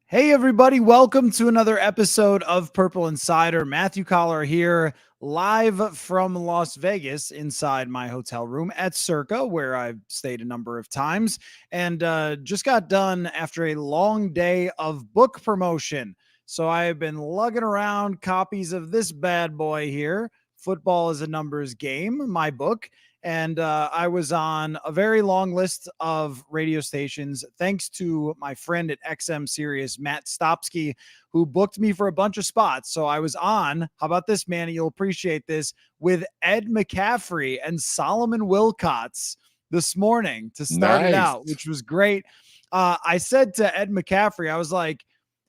Hey, everybody. Welcome to another episode of Purple Insider. Matthew Coller here, live from Las Vegas inside my hotel room at Circa, where I've stayed a number of times, and just got done after a long day of book promotion. So I have been lugging around copies of this bad boy here. Football is a Numbers Game, my book. And I was on a very long list of radio stations, thanks to my friend at XM Sirius, Matt Stopsky, who booked me for a bunch of spots. So I was on, how about this, Manny? You'll appreciate this, with Ed McCaffrey and Solomon Wilcots this morning to start it Nice. out, which was great. I said to Ed McCaffrey, I was like,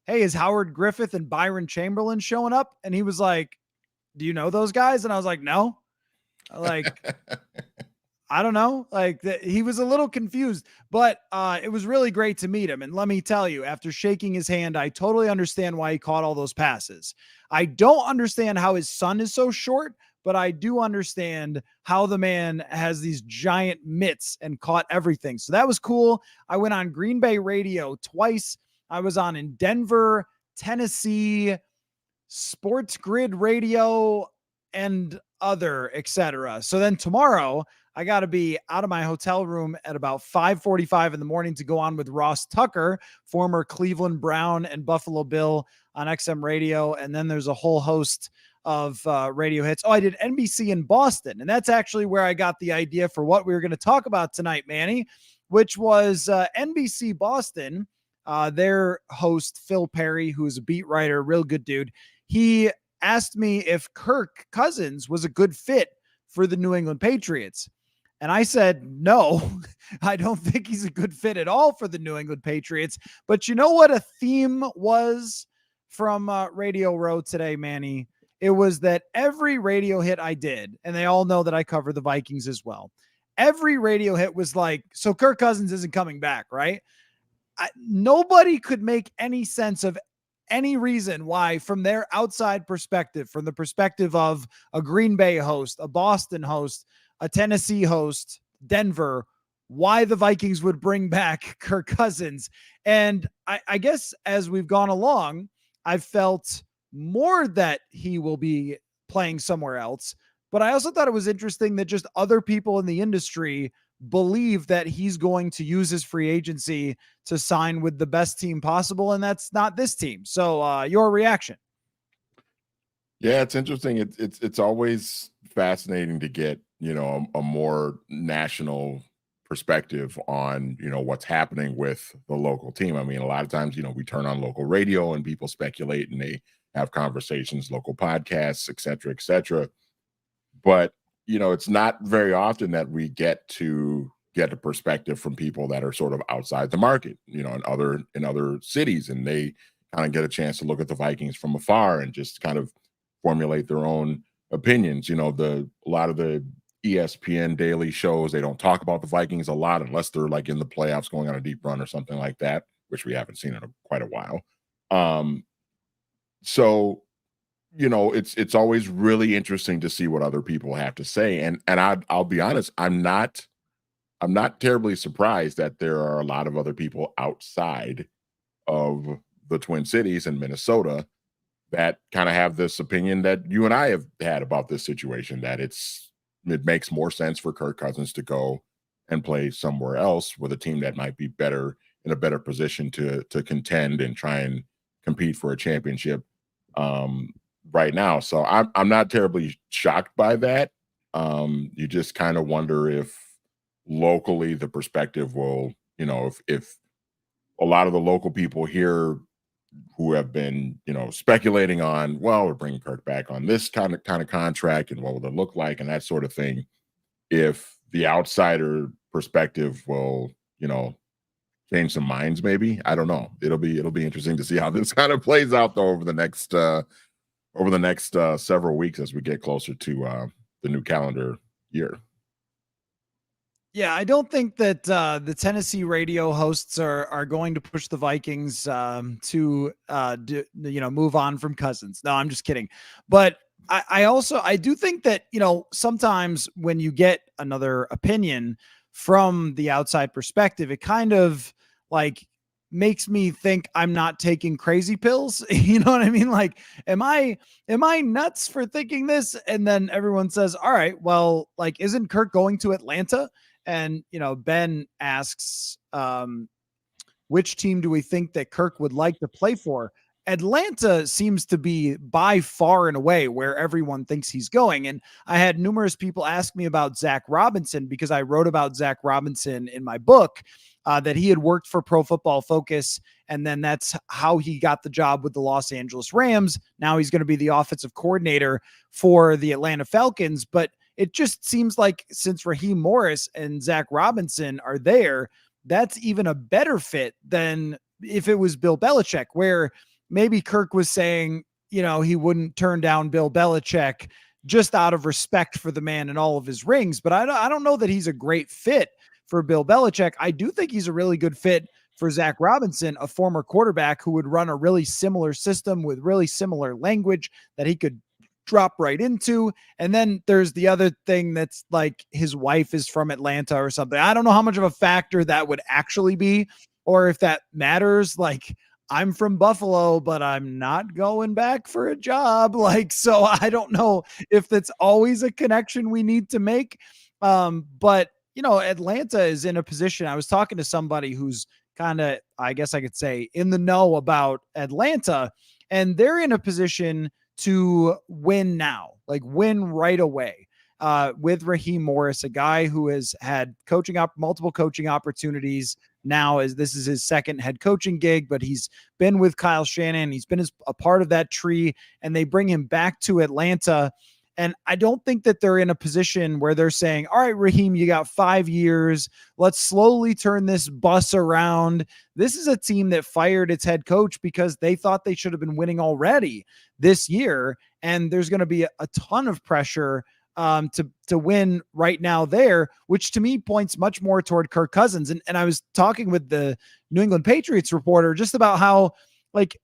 hey, is Howard Griffith and Byron Chamberlain showing up? And he was like, do you know those guys? And I was like, no. Like, I don't know. He was a little confused, but it was really great to meet him. And let me tell you, after shaking his hand, I totally understand why he caught all those passes. I don't understand how his son is so short, but I do understand how the man has these giant mitts and caught everything. So that was cool. I went on Green Bay radio twice. I was on in Denver, Tennessee, Sports Grid Radio, and other, etc. So then tomorrow I got to be out of my hotel room at about 5:45 in the morning to go on with Ross Tucker, former Cleveland Brown and Buffalo Bill on XM radio. And then there's a whole host of radio hits. Oh, I did NBC in Boston. And that's actually where I got the idea for what we were going to talk about tonight, Manny, which was NBC Boston. Their host, Phil Perry, who is a beat writer, real good dude. He asked me if Kirk Cousins was a good fit for the New England Patriots. And I said, no, I don't think he's a good fit at all for the New England Patriots. But you know what a theme was from Radio Row today, Manny? It was that every radio hit I did, and they all know that I cover the Vikings as well. Every radio hit was like, so Kirk Cousins isn't coming back, right? Nobody could make any sense of any reason why, from their outside perspective, from the perspective of a Green Bay host, a Boston host, a Tennessee host, Denver, why the Vikings would bring back Kirk Cousins. And I guess as we've gone along, I've felt more that he will be playing somewhere else. But I also thought it was interesting that just other people in the industry believe that he's going to use his free agency to sign with the best team possible, and that's not this team. So your reaction? Yeah, it's interesting. It's always fascinating to get, a more national perspective on, what's happening with the local team. I mean, a lot of times, we turn on local radio and people speculate and they have conversations, local podcasts, et cetera, et cetera. But, it's not very often that we get a perspective from people that are sort of outside the market, in other cities, and they kind of get a chance to look at the Vikings from afar and just kind of formulate their own opinions. A lot of the ESPN daily shows, they don't talk about the Vikings a lot unless they're like in the playoffs going on a deep run or something like that, which we haven't seen in quite a while. So it's always really interesting to see what other people have to say. And I'll be honest, I'm not terribly surprised that there are a lot of other people outside of the Twin Cities and Minnesota that kind of have this opinion that you and I have had about this situation, that it makes more sense for Kirk Cousins to go and play somewhere else with a team that might be better, in a better position to contend and try and compete for a championship right now. So I'm not terribly shocked by that. You just kind of wonder if locally the perspective will, if a lot of the local people here who have been, speculating on, well, we're bringing Kirk back on this kind of contract and what will it look like and that sort of thing, if the outsider perspective will, change some minds, maybe. I don't know. It'll be interesting to see how this kind of plays out though over the next several weeks as we get closer to the new calendar year. Yeah, I don't think that the Tennessee radio hosts are going to push the Vikings to move on from Cousins. No, I'm just kidding. But I do think that, sometimes when you get another opinion from the outside perspective, it kind of like makes me think I'm not taking crazy pills. You know what I mean? Like, am I nuts for thinking this? And then everyone says, all right, well, like, isn't Kirk going to Atlanta? And, Ben asks, which team do we think that Kirk would like to play for? Atlanta seems to be by far and away where everyone thinks he's going. And I had numerous people ask me about Zach Robinson because I wrote about Zach Robinson in my book, that he had worked for Pro Football Focus. And then that's how he got the job with the Los Angeles Rams. Now he's going to be the offensive coordinator for the Atlanta Falcons. But it just seems like since Raheem Morris and Zach Robinson are there, that's even a better fit than if it was Bill Belichick, where maybe Kirk was saying, he wouldn't turn down Bill Belichick just out of respect for the man and all of his rings. But I don't know that he's a great fit for Bill Belichick. I do think he's a really good fit for Zach Robinson, a former quarterback who would run a really similar system with really similar language that he could drop right into. And then there's the other thing that's like his wife is from Atlanta or something. I don't know how much of a factor that would actually be, or if that matters. Like, I'm from Buffalo, but I'm not going back for a job. Like, so I don't know if that's always a connection we need to make. But Atlanta is in a position. I was talking to somebody who's kind of, I guess I could say, in the know about Atlanta, and they're in a position to win now, like win right away, with Raheem Morris, a guy who has had multiple coaching opportunities. Now, as this is his second head coaching gig, but he's been with Kyle Shanahan. He's been a part of that tree, and they bring him back to Atlanta. And I don't think that they're in a position where they're saying, all right, Raheem, you got 5 years. Let's slowly turn this bus around. This is a team that fired its head coach because they thought they should have been winning already this year. And there's going to be a ton of pressure to win right now there, which to me points much more toward Kirk Cousins. And I was talking with the New England Patriots reporter just about how, like,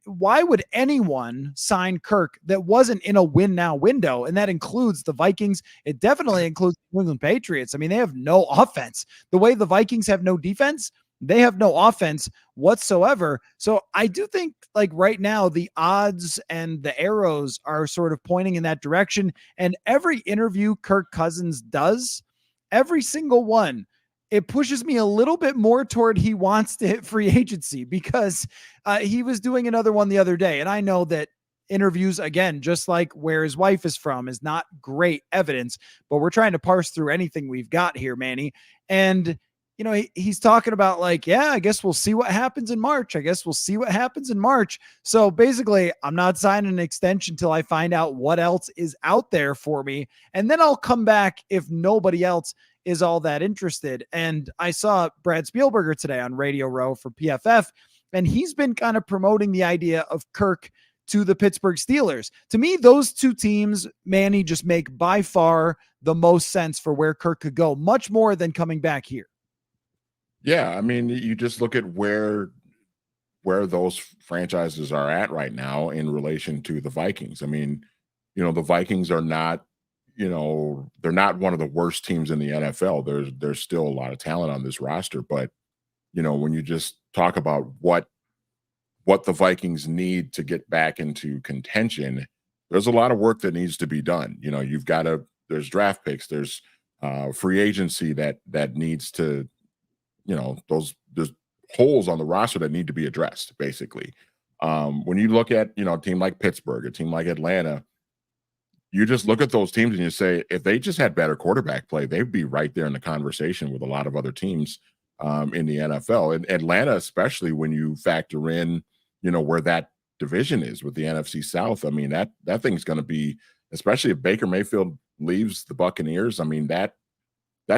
why would anyone sign Kirk that wasn't in a win now window? And that includes the Vikings. It definitely includes the New England Patriots. I mean, they have no offense. The way the Vikings have no defense, they have no offense whatsoever. So I do think, like, right now, the odds and the arrows are sort of pointing in that direction. And every interview Kirk Cousins does, every single one, it pushes me a little bit more toward he wants to hit free agency, because he was doing another one the other day. And I know that interviews, again, just like where his wife is from, is not great evidence, but we're trying to parse through anything we've got here, Manny. And, he's talking about, like, yeah, I guess we'll see what happens in March. So basically, I'm not signing an extension until I find out what else is out there for me. And then I'll come back if nobody else is all that interested. And I saw Brad Spielberger today on Radio Row for PFF, and he's been kind of promoting the idea of Kirk to the Pittsburgh Steelers. To me, those two teams, Manny, just make by far the most sense for where Kirk could go, much more than coming back here. Yeah, I mean, you just look at where those franchises are at right now in relation to the Vikings. I mean, the Vikings are not, they're not one of the worst teams in the NFL. There's still a lot of talent on this roster, but when you just talk about what the Vikings need to get back into contention, there's a lot of work that needs to be done. There's draft picks, there's free agency that needs to, there's holes on the roster that need to be addressed, basically. When you look at, a team like Pittsburgh, a team like Atlanta, you just look at those teams and you say, if they just had better quarterback play, they'd be right there in the conversation with a lot of other teams in the NFL. And Atlanta, especially when you factor in, where that division is with the NFC South. I mean, that thing's going to be, especially if Baker Mayfield leaves the Buccaneers, I mean, that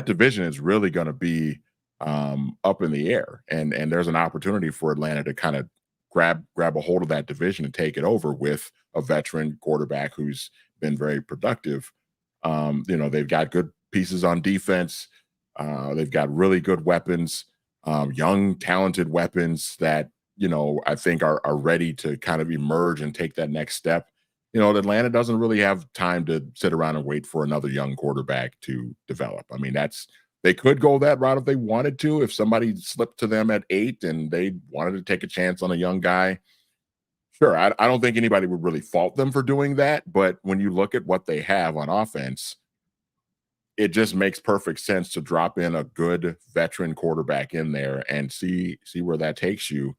division is really going to be up in the air. And there's an opportunity for Atlanta to kind of grab a hold of that division and take it over with a veteran quarterback who's been very productive. They've got good pieces on defense. They've got really good weapons, young, talented weapons that, I think are ready to kind of emerge and take that next step. Atlanta doesn't really have time to sit around and wait for another young quarterback to develop. I mean, that's They could go that route if they wanted to. If somebody slipped to them at 8 and they wanted to take a chance on a young guy, sure. I don't think anybody would really fault them for doing that. But when you look at what they have on offense, it just makes perfect sense to drop in a good veteran quarterback in there and see where that takes you.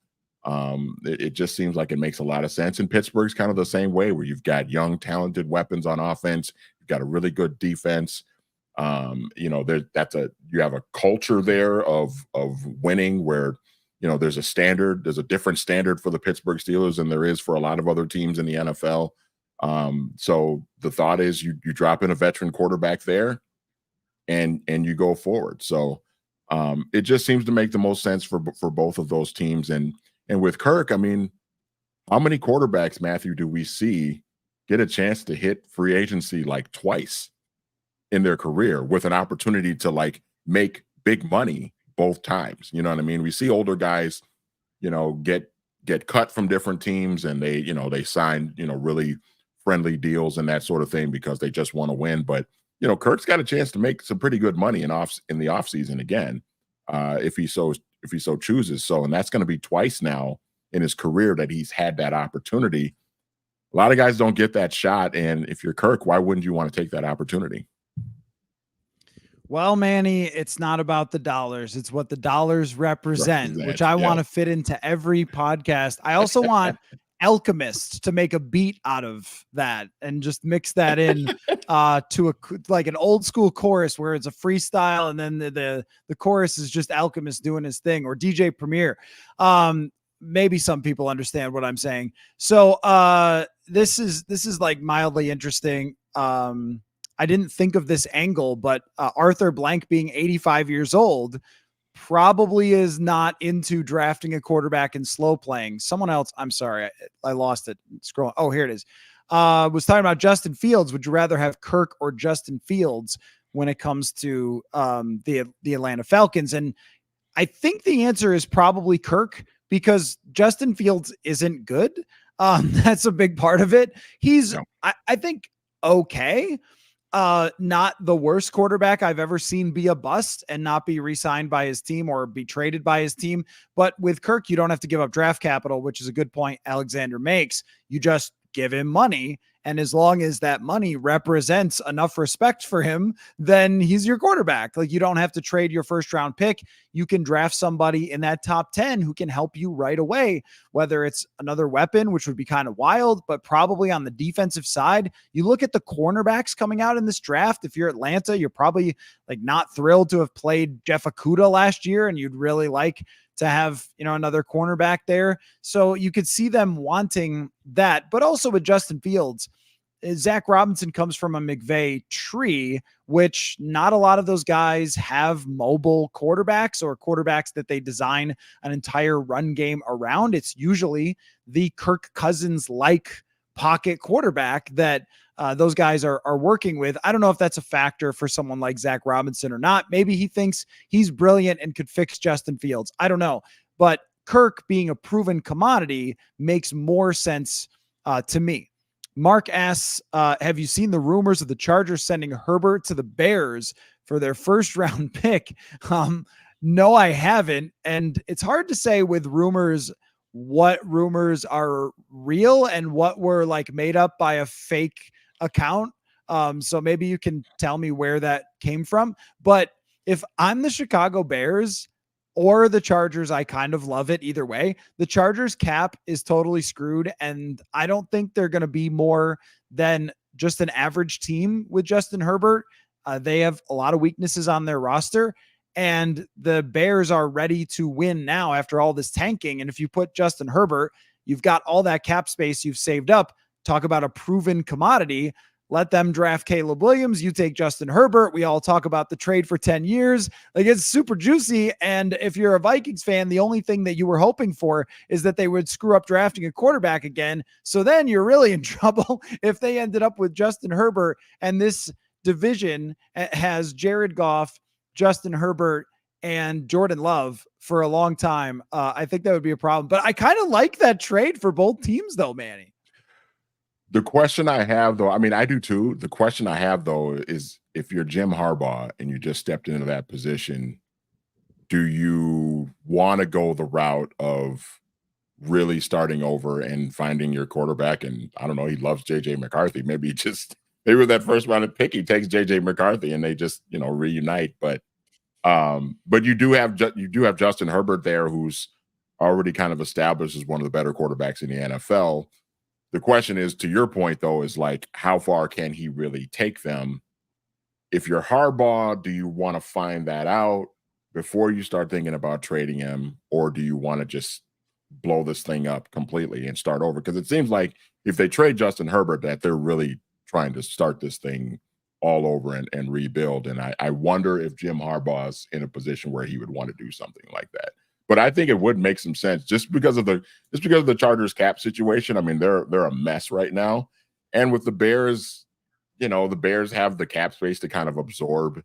It just seems like it makes a lot of sense. And Pittsburgh's kind of the same way, where you've got young, talented weapons on offense. You've got a really good defense. You have a culture there of winning, where there's a different standard for the Pittsburgh Steelers than there is for a lot of other teams in the NFL. So the thought is you drop in a veteran quarterback there and you go forward. So it just seems to make the most sense for both of those teams. And with Kirk, I mean, how many quarterbacks, Matthew, do we see get a chance to hit free agency like twice in their career with an opportunity to like make big money both times? You know what I mean? We see older guys, get cut from different teams, and they sign, really friendly deals and that sort of thing because they just want to win. But, Kirk's got a chance to make some pretty good money in the offseason again, if he so chooses. So, and that's going to be twice now in his career that he's had that opportunity. A lot of guys don't get that shot. And if you're Kirk, why wouldn't you want to take that opportunity? Well, Manny, it's not about the dollars. It's what the dollars represent, which I want to fit into every podcast. I also want Alchemist to make a beat out of that and just mix that in to like an old school chorus where it's a freestyle and then the chorus is just Alchemist doing his thing, or DJ Premier. Maybe some people understand what I'm saying. So this is like mildly interesting. I didn't think of this angle, but Arthur Blank being 85 years old probably is not into drafting a quarterback and slow playing. Someone else, I'm sorry, I lost it. Scrolling. Oh, here it is. Was talking about Justin Fields. Would you rather have Kirk or Justin Fields when it comes to the Atlanta Falcons? And I think the answer is probably Kirk, because Justin Fields isn't good. That's a big part of it. He's, I think, okay. Not the worst quarterback I've ever seen be a bust and not be re-signed by his team or be traded by his team. But with Kirk, you don't have to give up draft capital, which is a good point Alexander makes. You just give him money. And as long as that money represents enough respect for him, then he's your quarterback. Like, you don't have to trade your first round pick. You can draft somebody in that top 10 who can help you right away, whether it's another weapon, which would be kind of wild, but probably on the defensive side. You look at the cornerbacks coming out in this draft. If you're Atlanta, you're probably like not thrilled to have played Jeff Okudah last year, and you'd really like to have, another cornerback there. So you could see them wanting that. But also with Justin Fields, Zach Robinson comes from a McVay tree, which not a lot of those guys have mobile quarterbacks or quarterbacks that they design an entire run game around. It's usually the Kirk Cousins like pocket quarterback that those guys are working with. I don't know if that's a factor for someone like Zach Robinson or not. Maybe he thinks he's brilliant and could fix Justin Fields. I don't know. But Kirk being a proven commodity makes more sense to me. Mark asks, have you seen the rumors of the Chargers sending Herbert to the Bears for their first round pick? No, I haven't. And it's hard to say with rumors what rumors are real and what were like made up by a fake account. So maybe you can tell me where that came from. But if I'm the Chicago Bears or the Chargers, I kind of love it either way. The Chargers cap is totally screwed, and I don't think they're going to be more than just an average team with Justin Herbert. They have a lot of weaknesses on their roster, and the Bears are ready to win now after all this tanking. And if you put Justin Herbert, you've got all that cap space you've saved up. Talk about a proven commodity. Let them draft Caleb Williams. You take Justin Herbert. We all talk about the trade for 10 years. Like, it's super juicy. And if you're a Vikings fan, the only thing that you were hoping for is that they would screw up drafting a quarterback again. So then you're really in trouble if they ended up with Justin Herbert. And this division has Jared Goff, Justin Herbert, and Jordan Love for a long time. I think that would be a problem. But I kind of like that trade for both teams, though, Manny. The question I have, though, I mean, I do too. The question I have, though, is if you're Jim Harbaugh and you just stepped into that position, do you want to go the route of really starting over and finding your quarterback? And I don't know, he loves JJ McCarthy. Maybe with that first round pick, he takes JJ McCarthy and they just, reunite. But you do have Justin Herbert there, who's already kind of established as one of the better quarterbacks in the NFL. The question is, to your point, though, is like, how far can he really take them? If you're Harbaugh, do you want to find that out before you start thinking about trading him, or do you want to just blow this thing up completely and start over? Because it seems like if they trade Justin Herbert, that they're really trying to start this thing all over and rebuild. And I wonder if Jim Harbaugh's in a position where he would want to do something like that. But I think it would make some sense just because of the Chargers cap situation. I mean, they're a mess right now. And with the Bears, the Bears have the cap space to kind of absorb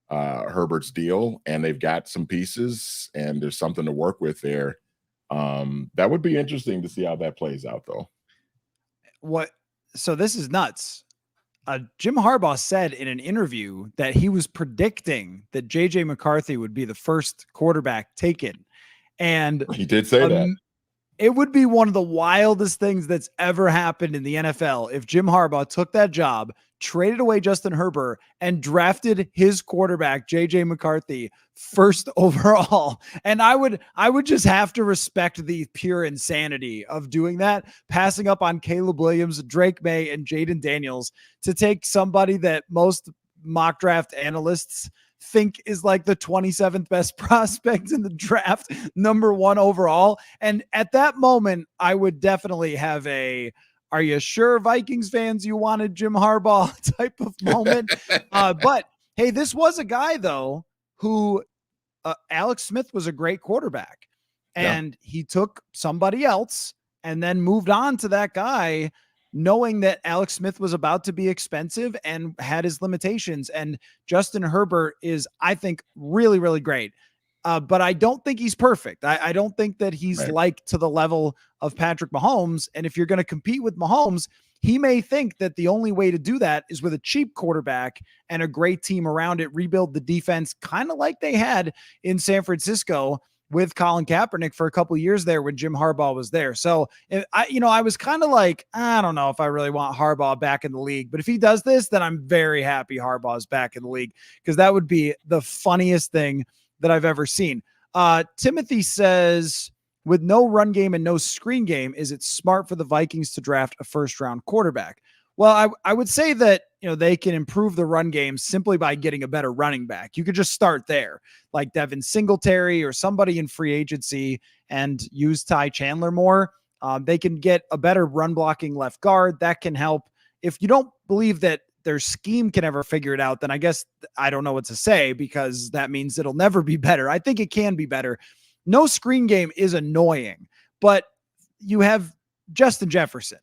Herbert's deal, and they've got some pieces, and there's something to work with there. That would be interesting to see how that plays out, though. So this is nuts. Jim Harbaugh said in an interview that he was predicting that JJ McCarthy would be the first quarterback taken. And he did say that. It would be one of the wildest things that's ever happened in the NFL if Jim Harbaugh took that job, traded away Justin Herbert, and drafted his quarterback, JJ McCarthy, first overall. And I would just have to respect the pure insanity of doing that, passing up on Caleb Williams, Drake May, and Jaden Daniels to take somebody that most mock draft analysts think is like the 27th best prospect in the draft, number 1 overall. And at that moment, I would definitely have are you sure, Vikings fans, you wanted Jim Harbaugh type of moment? But hey, this was a guy, though, who Alex Smith was a great quarterback, and he took somebody else and then moved on to that guy, knowing that Alex Smith was about to be expensive and had his limitations. And Justin Herbert is, I think, really, really great. But I don't think he's perfect. I don't think that he's like to the level of Patrick Mahomes. And if you're going to compete with Mahomes, he may think that the only way to do that is with a cheap quarterback and a great team around it, rebuild the defense, kind of like they had in San Francisco with Colin Kaepernick for a couple of years there when Jim Harbaugh was there. So I was kind of like, I don't know if I really want Harbaugh back in the league, but if he does this, then I'm very happy Harbaugh's back in the league, because that would be the funniest thing that I've ever seen. Timothy says, with no run game and no screen game, is it smart for the Vikings to draft a first round quarterback? Well, I would say that, they can improve the run game simply by getting a better running back. You could just start there, like Devin Singletary or somebody in free agency, and use Ty Chandler more. They can get a better run blocking left guard. That can help. If you don't believe that their scheme can ever figure it out, then I guess I don't know what to say, because that means it'll never be better. I think it can be better. No screen game is annoying, but you have Justin Jefferson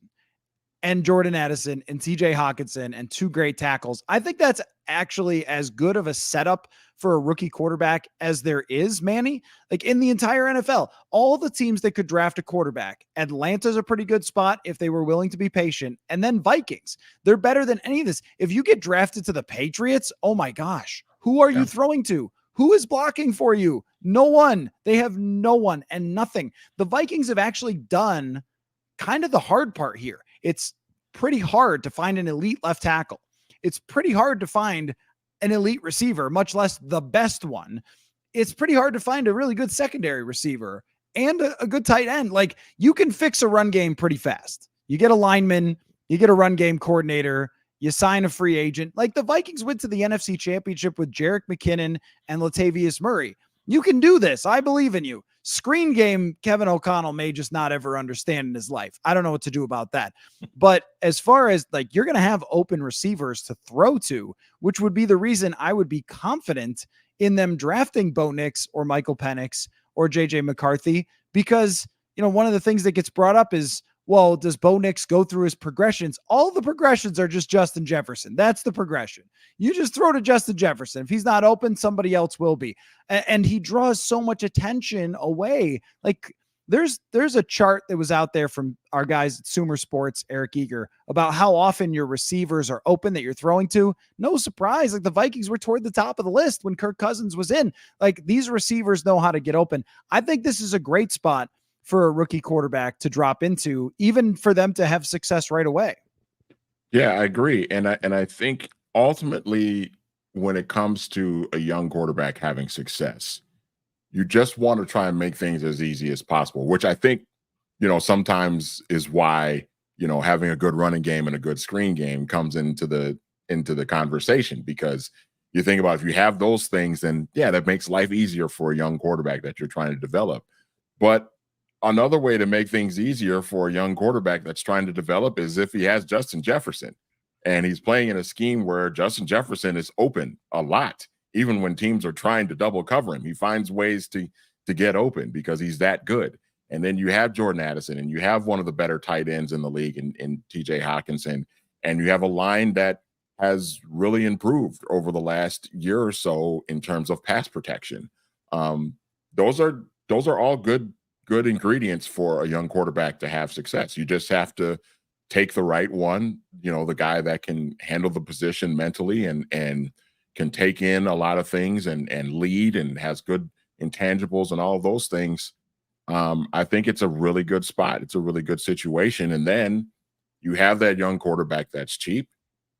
and Jordan Addison and TJ Hawkinson and 2 great tackles. I think that's actually as good of a setup for a rookie quarterback as there is, Manny. Like in the entire NFL, all the teams that could draft a quarterback, Atlanta's a pretty good spot if they were willing to be patient. And then Vikings, they're better than any of this. If you get drafted to the Patriots, oh my gosh, who are you throwing to? Who is blocking for you? No one. They have no one and nothing. The Vikings have actually done kind of the hard part here. It's pretty hard to find an elite left tackle. It's pretty hard to find an elite receiver, much less the best one. It's pretty hard to find a really good secondary receiver and a good tight end. Like, you can fix a run game pretty fast. You get a lineman, you get a run game coordinator, you sign a free agent. Like, the Vikings went to the NFC Championship with Jerick McKinnon and Latavius Murray. You can do this. I believe in you. Screen game, Kevin O'Connell may just not ever understand in his life. I don't know what to do about that. But as far as, like, you're going to have open receivers to throw to, which would be the reason I would be confident in them drafting Bo Nix or Michael Penix or JJ McCarthy, because, one of the things that gets brought up is, well, does Bo Nix go through his progressions? All the progressions are just Justin Jefferson. That's the progression. You just throw to Justin Jefferson. If he's not open, somebody else will be. And he draws so much attention away. Like, There's a chart that was out there from our guys at Sumer Sports, Eric Eager, about how often your receivers are open that you're throwing to. No surprise, like the Vikings were toward the top of the list when Kirk Cousins was in. Like these receivers know how to get open. I think this is a great spot for a rookie quarterback to drop into, even for them to have success right away. Yeah, I agree. And I think ultimately when it comes to a young quarterback having success, you just want to try and make things as easy as possible, which I think, sometimes is why, having a good running game and a good screen game comes into the conversation, because you think about if you have those things, then yeah, that makes life easier for a young quarterback that you're trying to develop. But another way to make things easier for a young quarterback that's trying to develop is if he has Justin Jefferson and he's playing in a scheme where Justin Jefferson is open a lot. Even when teams are trying to double cover him, he finds ways to get open because he's that good. And then you have Jordan Addison, and you have one of the better tight ends in the league in TJ Hawkinson, and you have a line that has really improved over the last year or so in terms of pass protection. Those are all good ingredients for a young quarterback to have success. You just have to take the right one, the guy that can handle the position mentally and can take in a lot of things and lead and has good intangibles and all of those things. I think it's a really good spot. It's a really good situation. And then you have that young quarterback that's cheap.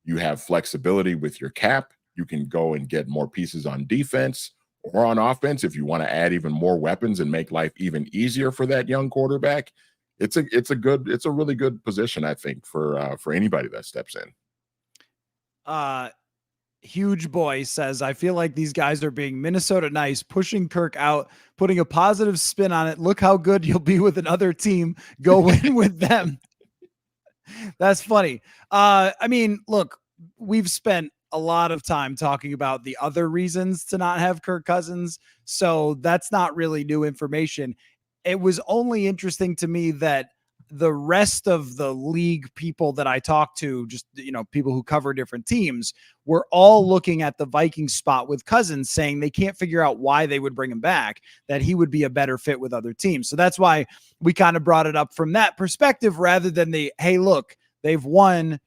You have flexibility with your cap. You can go and get more pieces on defense or on offense if you want to add even more weapons and make life even easier for that young quarterback. It's a really good position, I think, for anybody that steps in. Huge Boy says, I feel like these guys are being Minnesota nice, pushing Kirk out, putting a positive spin on it. Look how good you'll be with another team. Go win with them. That's funny. I mean, look, we've spent a lot of time talking about the other reasons to not have Kirk Cousins, so that's not really new information. It was only interesting to me that the rest of the league people that I talked to, just, people who cover different teams, were all looking at the Vikings spot with Cousins, saying they can't figure out why they would bring him back, that he would be a better fit with other teams. So that's why we kind of brought it up from that perspective rather than hey, look, they've won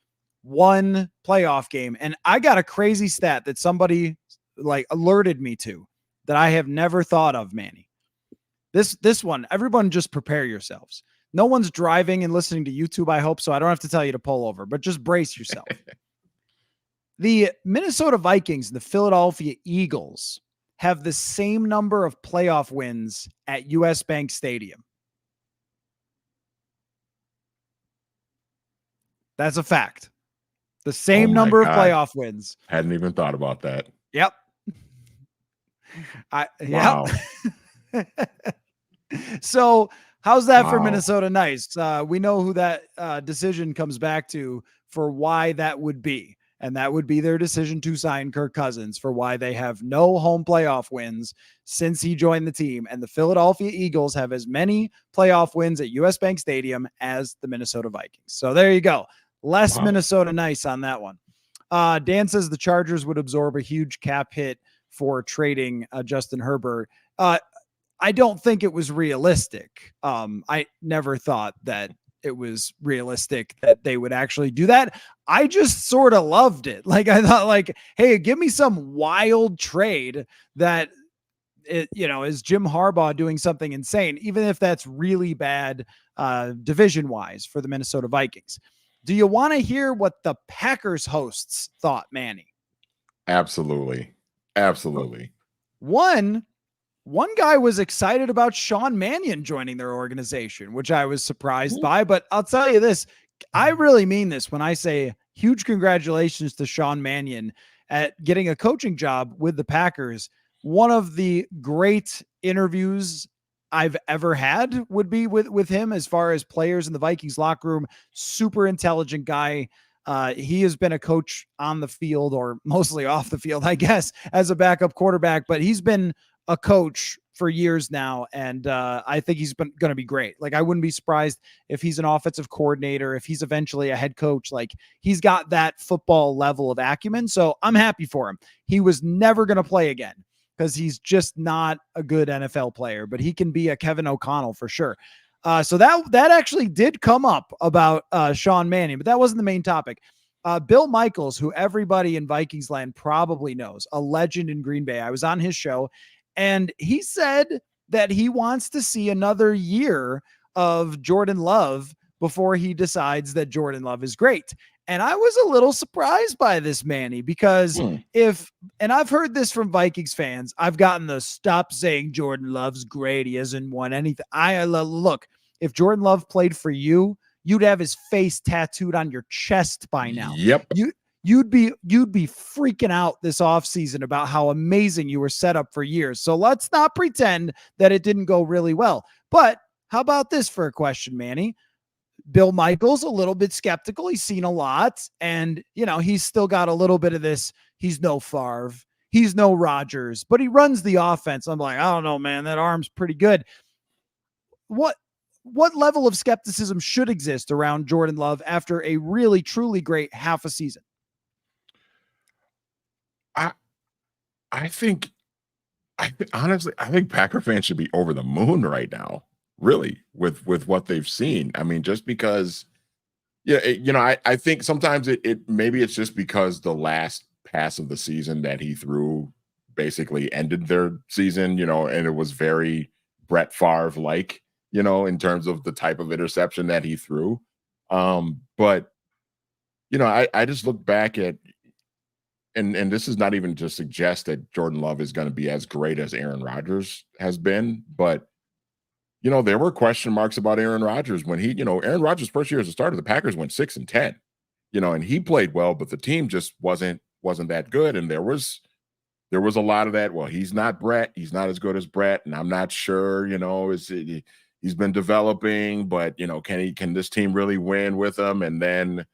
one playoff game. And I got a crazy stat that somebody alerted me to that I have never thought of, Manny. This one, everyone just prepare yourselves. No one's driving and listening to YouTube, I hope, so I don't have to tell you to pull over, but just brace yourself. The Minnesota Vikings and the Philadelphia Eagles have the same number of playoff wins at US Bank Stadium. That's a fact. The same number of playoff wins. Hadn't even thought about that. Yep. Wow. So how's that for Minnesota nice? We know who that decision comes back to for why that would be. And that would be their decision to sign Kirk Cousins, for why they have no home playoff wins since he joined the team. And the Philadelphia Eagles have as many playoff wins at US Bank Stadium as the Minnesota Vikings. So there you go. Less Minnesota nice on that one. Dan says the Chargers would absorb a huge cap hit for trading Justin Herbert. I don't think it was realistic. I never thought that it was realistic that they would actually do that. I just sort of loved it. I thought hey, give me some wild trade that is Jim Harbaugh doing something insane, even if that's really bad division wise for the Minnesota Vikings. Do you want to hear what the Packers hosts thought, Manny? Absolutely. One guy was excited about Sean Mannion joining their organization, which I was surprised by, but I'll tell you this, I really mean this when I say huge congratulations to Sean Mannion at getting a coaching job with the Packers. One of the great interviews I've ever had would be with him as far as players in the Vikings locker room. Super intelligent guy. He has been a coach on the field, or mostly off the field, I guess, as a backup quarterback, but he's been a coach for years now. And I think he's going to be great. I wouldn't be surprised if he's an offensive coordinator, if he's eventually a head coach. He's got that football level of acumen. So I'm happy for him. He was never going to play again. because he's just not a good NFL player, but he can be a Kevin O'Connell for sure. So that actually did come up about Sean Mannion, but that wasn't the main topic. Bill Michaels, who everybody in Vikings land probably knows, a legend in Green Bay. I was on his show, and he said that he wants to see another year of Jordan Love before he decides that Jordan Love is great. And I was a little surprised by this, Manny, because and I've heard this from Vikings fans, I've gotten the stop saying Jordan Love's great. He hasn't won anything. Look, if Jordan Love played for you, you'd have his face tattooed on your chest by now. Yep. You'd be freaking out this offseason about how amazing you were set up for years. So let's not pretend that it didn't go really well. But how about this for a question, Manny? Bill Michaels, a little bit skeptical. He's seen a lot, and he's still got a little bit of this. He's no Favre, he's no Rodgers, but he runs the offense. I'm like, I don't know, man, that arm's pretty good. What level of skepticism should exist around Jordan Love after a really, truly great half a season? I think honestly, I think Packer fans should be over the moon right now, really, with what they've seen. I mean, just because, I think sometimes maybe it's just because the last pass of the season that he threw basically ended their season, and it was very Brett Favre-like, in terms of the type of interception that he threw. But, I just look back at, and this is not even to suggest that Jordan Love is going to be as great as Aaron Rodgers has been, but there were question marks about Aaron Rodgers when Aaron Rodgers' first year as a starter, the Packers went 6-10, and he played well, but the team just wasn't that good. And there was a lot of that. Well, he's not Brett. He's not as good as Brett. And I'm not sure, he's been developing, but can this team really win with him? And then,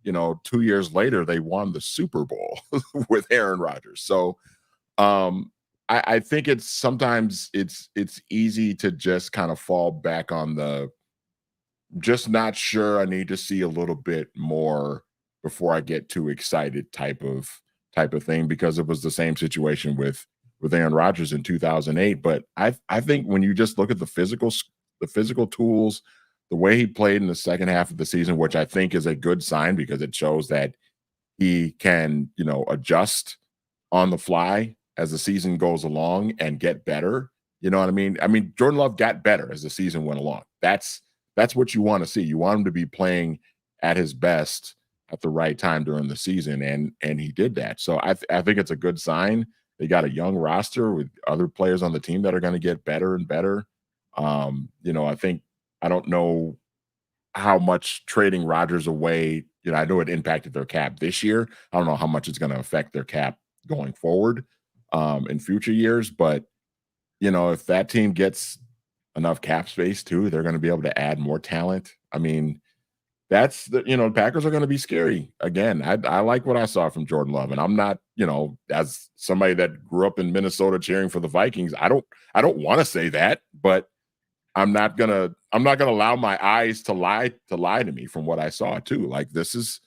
2 years later, they won the Super Bowl with Aaron Rodgers. So, I think sometimes it's easy to just kind of fall back on the just not sure. I need to see a little bit more before I get too excited type of thing, because it was the same situation with Aaron Rodgers in 2008. But I think when you just look at the physical tools, the way he played in the second half of the season, which I think is a good sign because it shows that he can, adjust on the fly as the season goes along and get better. You know what I mean? I mean, Jordan Love got better as the season went along. That's what you want to see. You want him to be playing at his best at the right time during the season, and he did that. So I think it's a good sign. They got a young roster with other players on the team that are going to get better and better. I don't know how much trading Rodgers away, I know it impacted their cap this year. I don't know how much it's going to affect their cap going forward in future years. But, if that team gets enough cap space too, they're going to be able to add more talent. I mean, that's the Packers are going to be scary again. I like what I saw from Jordan Love, and I'm not, as somebody that grew up in Minnesota cheering for the Vikings, I don't want to say that, but I'm not gonna allow my eyes to lie to me from what I saw too. Like, this is,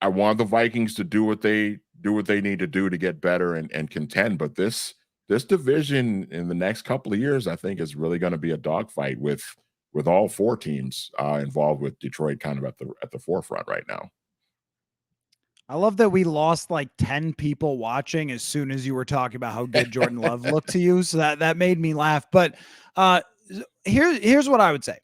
I want the Vikings to do what they need to do to get better and contend. But this division in the next couple of years, I think, is really going to be a dogfight with all four teams involved, with Detroit kind of at the forefront right now. I love that we lost like 10 people watching as soon as you were talking about how good Jordan Love looked to you. So that made me laugh. But here's what I would say.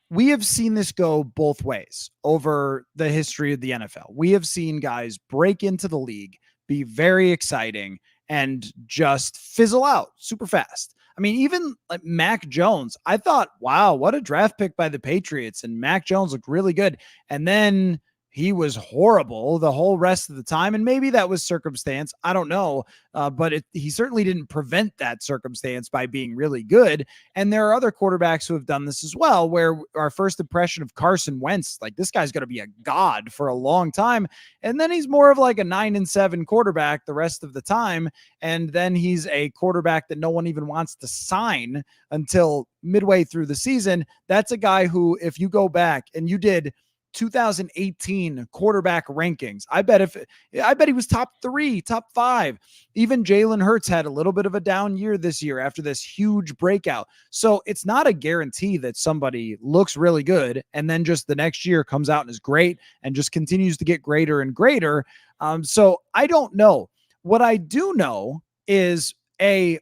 We have seen this go both ways over the history of the NFL. We have seen guys break into the league, be very exciting, and just fizzle out super fast. I mean, even like Mac Jones, I thought, wow, what a draft pick by the Patriots. And Mac Jones looked really good. And then he was horrible the whole rest of the time. And maybe that was circumstance. I don't know. But he certainly didn't prevent that circumstance by being really good. And there are other quarterbacks who have done this as well, where our first impression of Carson Wentz, like, this guy's going to be a god for a long time. And then he's more of like a 9-7 quarterback the rest of the time. And then he's a quarterback that no one even wants to sign until midway through the season. That's a guy who, if you go back and you did 2018 quarterback rankings. I bet he was top 3, top 5. Even Jalen Hurts had a little bit of a down year this year after this huge breakout. So it's not a guarantee that somebody looks really good and then just the next year comes out and is great and just continues to get greater and greater. So I don't know. What I do know is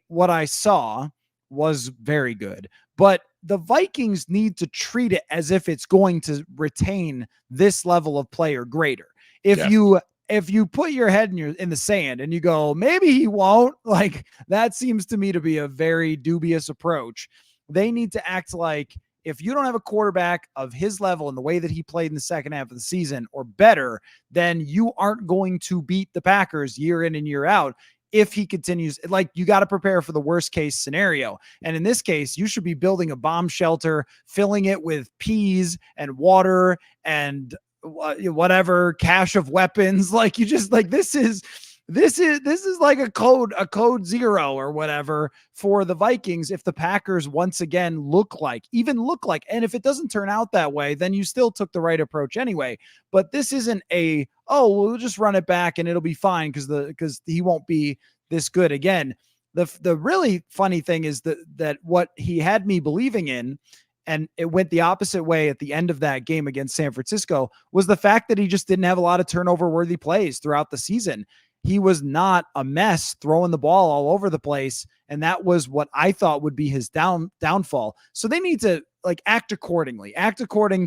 what I saw was very good, but the Vikings need to treat it as if it's going to retain this level of play or greater. If you put your head in the sand and you go, maybe he won't, like, that seems to me to be a very dubious approach. They need to act like, if you don't have a quarterback of his level and the way that he played in the second half of the season or better, then you aren't going to beat the Packers year in and year out. If he continues, like, you got to prepare for the worst case scenario. And in this case, you should be building a bomb shelter, filling it with peas and water and whatever cache of weapons. Like, you just, like, this is like a code 0 or whatever for the Vikings. If the Packers once again look like, and if it doesn't turn out that way, then you still took the right approach anyway. But this isn't we'll just run it back and it'll be fine because he won't be this good again. The really funny thing is that what he had me believing in, and it went the opposite way at the end of that game against San Francisco, was the fact that he just didn't have a lot of turnover worthy plays throughout the season. He was not a mess throwing the ball all over the place. And that was what I thought would be his downfall. So they need to, like, act according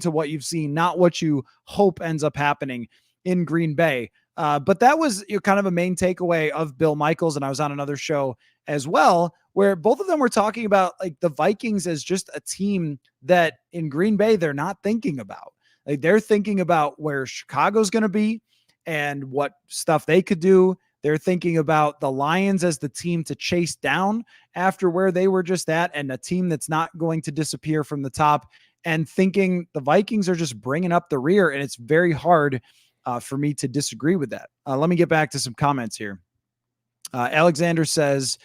to what you've seen, not what you hope ends up happening in Green Bay. But that was kind of a main takeaway of Bill Michaels. And I was on another show as well, where both of them were talking about, like, the Vikings as just a team that in Green Bay, they're not thinking about. Like, they're thinking about where Chicago's going to be and what stuff they could do. They're thinking about the Lions as the team to chase down after where they were just at, and a team that's not going to disappear from the top, and thinking the Vikings are just bringing up the rear. And it's very hard for me to disagree with that. Let me get back to some comments here. Alexander says,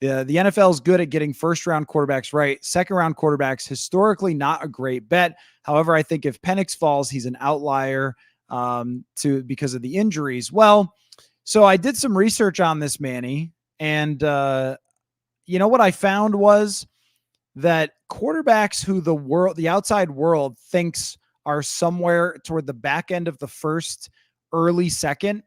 the NFL is good at getting first-round quarterbacks right. Second-round quarterbacks, historically not a great bet. However, I think if Penix falls, he's an outlier because of the injuries. Well, so I did some research on this, Manny, and you know what I found was that quarterbacks who the outside world thinks are somewhere toward the back end of the first, early second,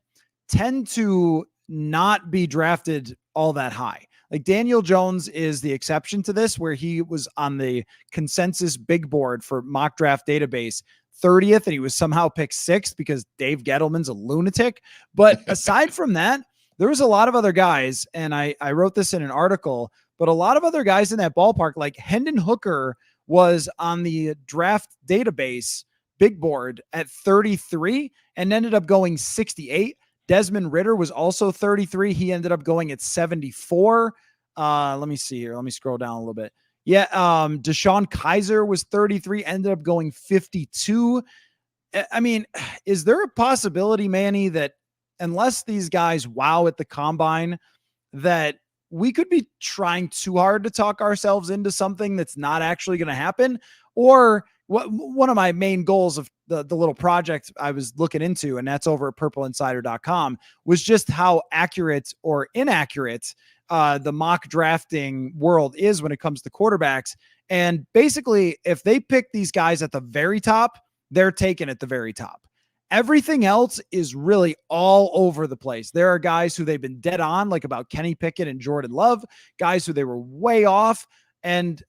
tend to not be drafted all that high. Like, Daniel Jones is the exception to this, where he was on the consensus big board for mock draft database 30th, and he was somehow picked 6th because Dave Gettleman's a lunatic. But aside from that, there was a lot of other guys, and I wrote this in an article, but a lot of other guys in that ballpark, like Hendon Hooker was on the draft database big board at 33 and ended up going 68. Desmond Ridder was also 33. He ended up going at 74. Let me see here. Let me scroll down a little bit. Yeah. Deshaun Kaiser was 33, ended up going 52. I mean, is there a possibility, Manny, that unless these guys wow at the combine, that we could be trying too hard to talk ourselves into something that's not actually going to happen? Or one of my main goals of the little project I was looking into, and that's over at purpleinsider.com, was just how accurate or inaccurate the mock drafting world is when it comes to quarterbacks. And basically, if they pick these guys at the very top, they're taken at the very top. Everything else is really all over the place. There are guys who they've been dead on, like about Kenny Pickett and Jordan Love, guys who they were way off and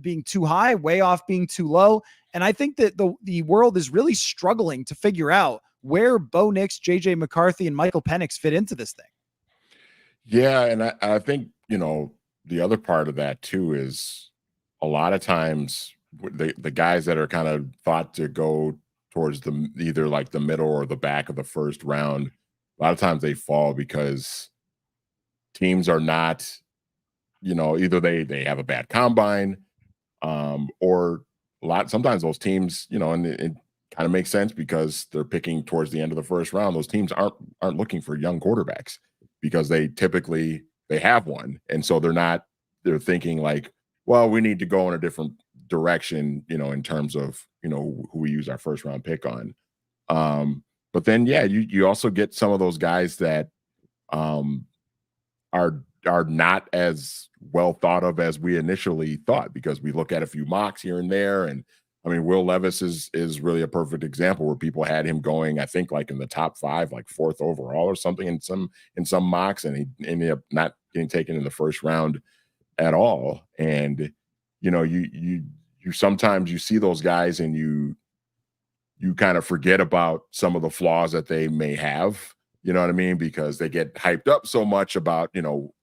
being too high, way off being too low. And I think that the world is really struggling to figure out where Bo Nix, JJ McCarthy, and Michael Penix fit into this thing. Yeah, and I think, the other part of that too is a lot of times the guys that are kind of thought to go towards either like the middle or the back of the first round, a lot of times they fall because teams are not, either they have a bad combine, or sometimes those teams, and it kind of makes sense because they're picking towards the end of the first round. Those teams aren't looking for young quarterbacks because they typically have one. And so they're thinking like, well, we need to go in a different direction, in terms of, who we use our first round pick on. But then, yeah, you also get some of those guys that are not as well thought of as we initially thought, because we look at a few mocks here and there. And I mean, Will Levis is really a perfect example where people had him going, I think, like in the top 5, like 4th overall or something in some mocks, and he ended up not getting taken in the first round at all. And you sometimes you see those guys and you kind of forget about some of the flaws that they may have, you know what I mean? Because they get hyped up so much about,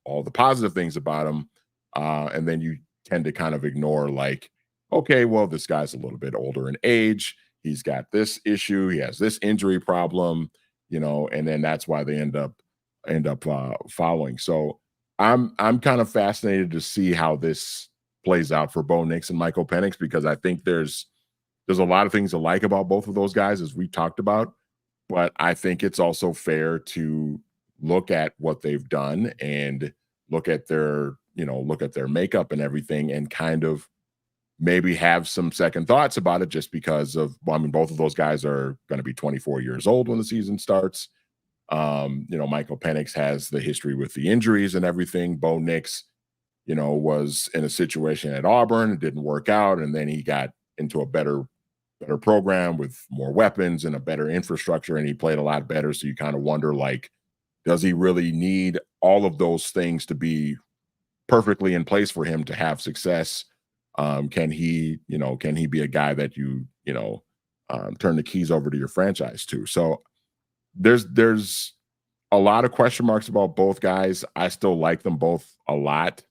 all the positive things about them. And then you tend to kind of ignore, like, okay, well, this guy's a little bit older in age. He's got this issue. He has this injury problem, and then that's why they end up following. So I'm kind of fascinated to see how this plays out for Bo Nix and Michael Penix, because I think there's a lot of things to like about both of those guys, as we talked about. But I think it's also fair to look at what they've done and look at their makeup and everything, and kind of maybe have some second thoughts about it, just because of, both of those guys are going to be 24 years old when the season starts. Michael Penix has the history with the injuries and everything. Bo Nix, was in a situation at Auburn, it didn't work out, and then he got into a better program with more weapons and a better infrastructure, and he played a lot better. So you kind of wonder, like, does he really need all of those things to be perfectly in place for him to have success? Can he be a guy that you turn the keys over to your franchise to? So there's a lot of question marks about both guys. I still like them both a lot.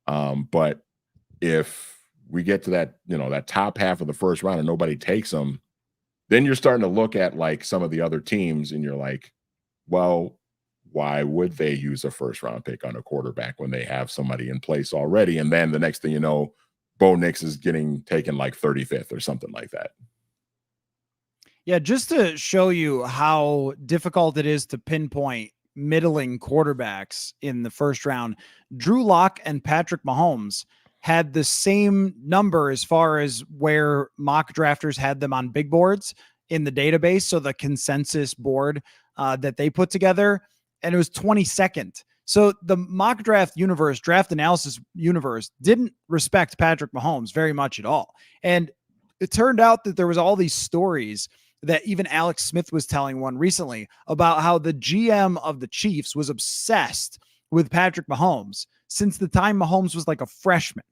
But if we get to that, that top half of the first round and nobody takes them, then you're starting to look at, like, some of the other teams, and you're like, well, why would they use a first round pick on a quarterback when they have somebody in place already? And then the next thing you know, Bo Nix is getting taken like 35th or something like that. Yeah, just to show you how difficult it is to pinpoint middling quarterbacks in the first round, Drew Lock and Patrick Mahomes had the same number as far as where mock drafters had them on big boards in the database. So the consensus board that they put together, and it was 22nd. So the mock draft universe, draft analysis universe, didn't respect Patrick Mahomes very much at all. And it turned out that there was all these stories that even Alex Smith was telling one recently about how the GM of the Chiefs was obsessed with Patrick Mahomes since the time Mahomes was like a freshman.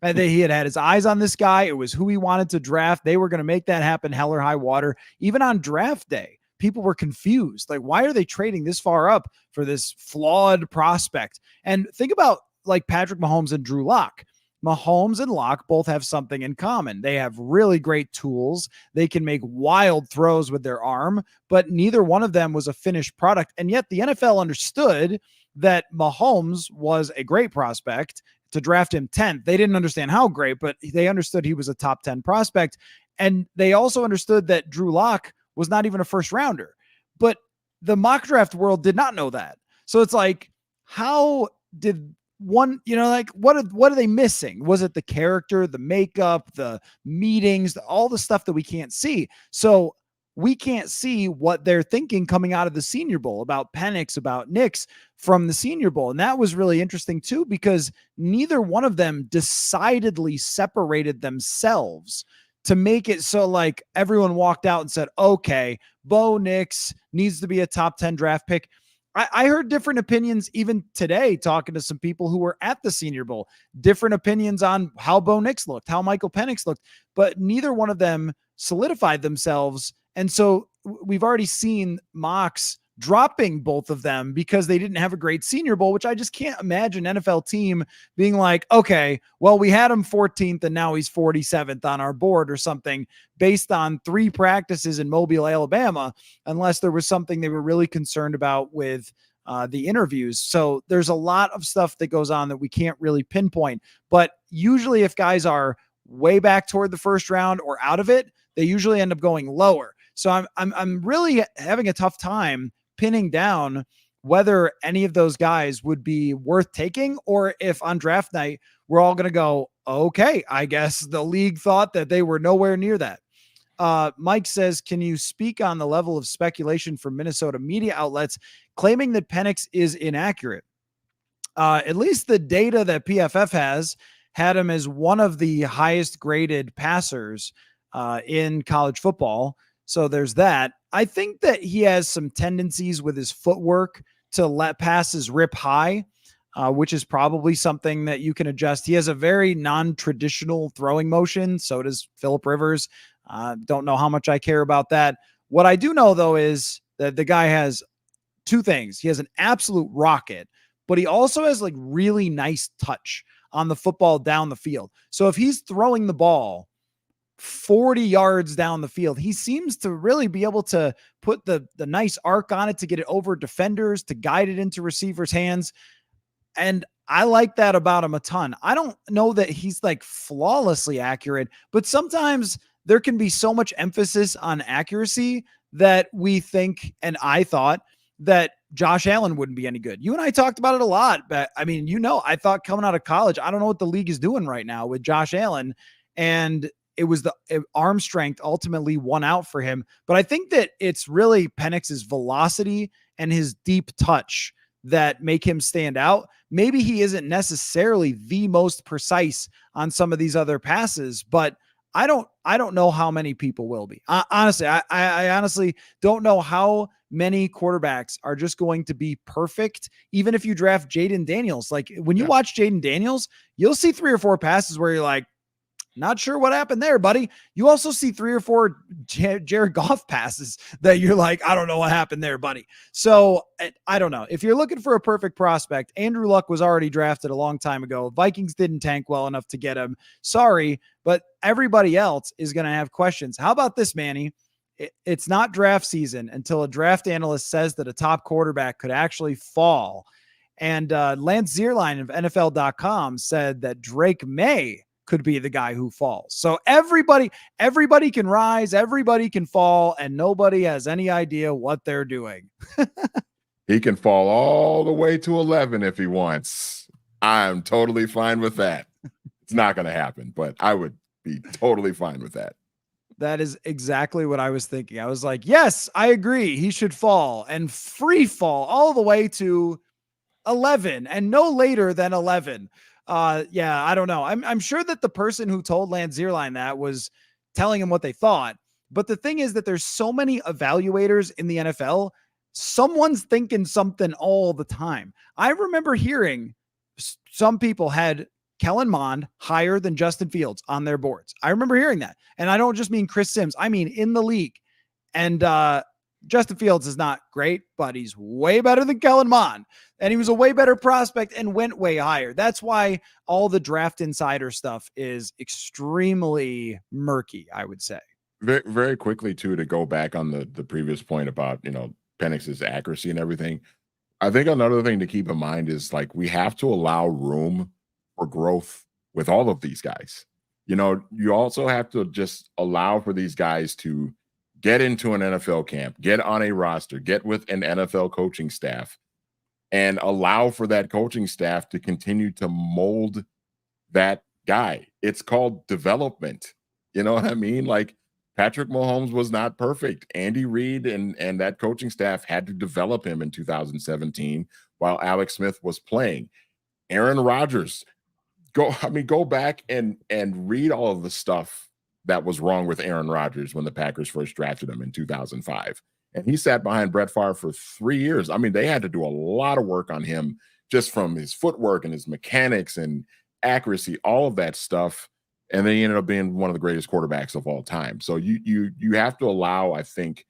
And he had his eyes on this guy. It was who he wanted to draft. They were going to make that happen, hell or high water. Even on draft day, people were confused. Like, why are they trading this far up for this flawed prospect? And think about, like, Patrick Mahomes and Drew Lock. Mahomes and Lock both have something in common. They have really great tools. They can make wild throws with their arm, but neither one of them was a finished product. And yet the NFL understood that Mahomes was a great prospect to draft him 10th. They didn't understand how great, but they understood he was a top 10 prospect. And they also understood that Drew Lock was not even a first rounder. But the mock draft world did not know that. So it's like, how did one, like, what are they missing? Was it the character, the makeup, the meetings, all the stuff that we can't see? So we can't see what they're thinking coming out of the Senior Bowl about Penix, about Nix from the Senior Bowl. And that was really interesting too, because neither one of them decidedly separated themselves to make it so, like, everyone walked out and said, okay, Bo Nix needs to be a top 10 draft pick. I heard different opinions even today, talking to some people who were at the Senior Bowl, different opinions on how Bo Nix looked, how Michael Penix looked, but neither one of them solidified themselves. And so we've already seen mocks dropping both of them because they didn't have a great Senior Bowl, which I just can't imagine NFL team being like, okay, well, we had him 14th and now he's 47th on our board or something based on 3 practices in Mobile, Alabama, unless there was something they were really concerned about with the interviews. So there's a lot of stuff that goes on that we can't really pinpoint, but usually if guys are way back toward the first round or out of it, they usually end up going lower. So I'm really having a tough time pinning down whether any of those guys would be worth taking, or if on draft night we're all going to go, okay, I guess the league thought that they were nowhere near that. Mike says, can you speak on the level of speculation from Minnesota media outlets claiming that Penix is inaccurate? At least the data that PFF has had him as one of the highest graded passers in college football. So there's that. I think that he has some tendencies with his footwork to let passes rip high, which is probably something that you can adjust. He has a very non-traditional throwing motion. So does Phillip Rivers. Don't know how much I care about that. What I do know, though, is that the guy has two things. He has an absolute rocket, but he also has like really nice touch on the football down the field. So if he's throwing the ball 40 yards down the field, he seems to really be able to put the nice arc on it to get it over defenders, to guide it into receivers' hands. And I like that about him a ton. I don't know that he's like flawlessly accurate, but sometimes there can be so much emphasis on accuracy that we think, and I thought, that Josh Allen wouldn't be any good. You and I talked about it a lot, but I mean, I thought coming out of college, I don't know what the league is doing right now with Josh Allen. And it was the arm strength ultimately won out for him. But I think that it's really Penix's velocity and his deep touch that make him stand out. Maybe he isn't necessarily the most precise on some of these other passes, but I don't know how many people will be. Honestly, I honestly don't know how many quarterbacks are just going to be perfect. Even if you draft Jaden Daniels, like when you watch Jaden Daniels, you'll see 3 or 4 passes where you're like, not sure what happened there, buddy. You also see 3 or 4 Jared Goff passes that you're like, I don't know what happened there, buddy. So I don't know. If you're looking for a perfect prospect, Andrew Luck was already drafted a long time ago. Vikings didn't tank well enough to get him. Sorry, but everybody else is going to have questions. How about this, Manny? It's not draft season until a draft analyst says that a top quarterback could actually fall. And Lance Zierlein of NFL.com said that Drake May could be the guy who falls. So everybody can rise, everybody can fall, and nobody has any idea what they're doing. He can fall all the way to 11 if he wants. I'm totally fine with that. It's not going to happen, but I would be totally fine with that. That is exactly what I was thinking. I was like, yes, I agree. He should fall and free fall all the way to 11 and no later than 11. Yeah, I don't know. I'm sure that the person who told Lance Zierlein that was telling him what they thought. But the thing is that there's so many evaluators in the NFL. Someone's thinking something all the time. I remember hearing some people had Kellen Mond higher than Justin Fields on their boards. I remember hearing that. And I don't just mean Chris Sims. I mean in the league. And Justin Fields is not great, but he's way better than Kellen Mond. And he was a way better prospect and went way higher. That's why all the draft insider stuff is extremely murky, I would say. Very, very quickly, too, to go back on the previous point about, Penix's accuracy and everything. I think another thing to keep in mind is like we have to allow room for growth with all of these guys. You also have to just allow for these guys to get into an NFL camp, get on a roster, get with an NFL coaching staff, and allow for that coaching staff to continue to mold that guy. It's called development. You know what I mean? Like Patrick Mahomes was not perfect. Andy Reid and that coaching staff had to develop him in 2017 while Alex Smith was playing. Aaron Rodgers, go back and read all of the stuff that was wrong with Aaron Rodgers when the Packers first drafted him in 2005. And he sat behind Brett Favre for 3 years. I mean, they had to do a lot of work on him just from his footwork and his mechanics and accuracy, all of that stuff. And then he ended up being one of the greatest quarterbacks of all time. So you have to allow, I think,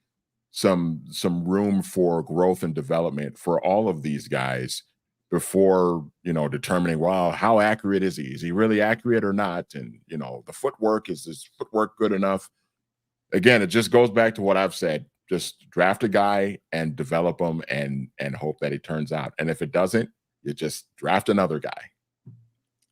some room for growth and development for all of these guys before, determining, well, how accurate is he? Is he really accurate or not? And, the footwork, is his footwork good enough? Again, it just goes back to what I've said. Just draft a guy and develop him and hope that he turns out. And if it doesn't, you just draft another guy.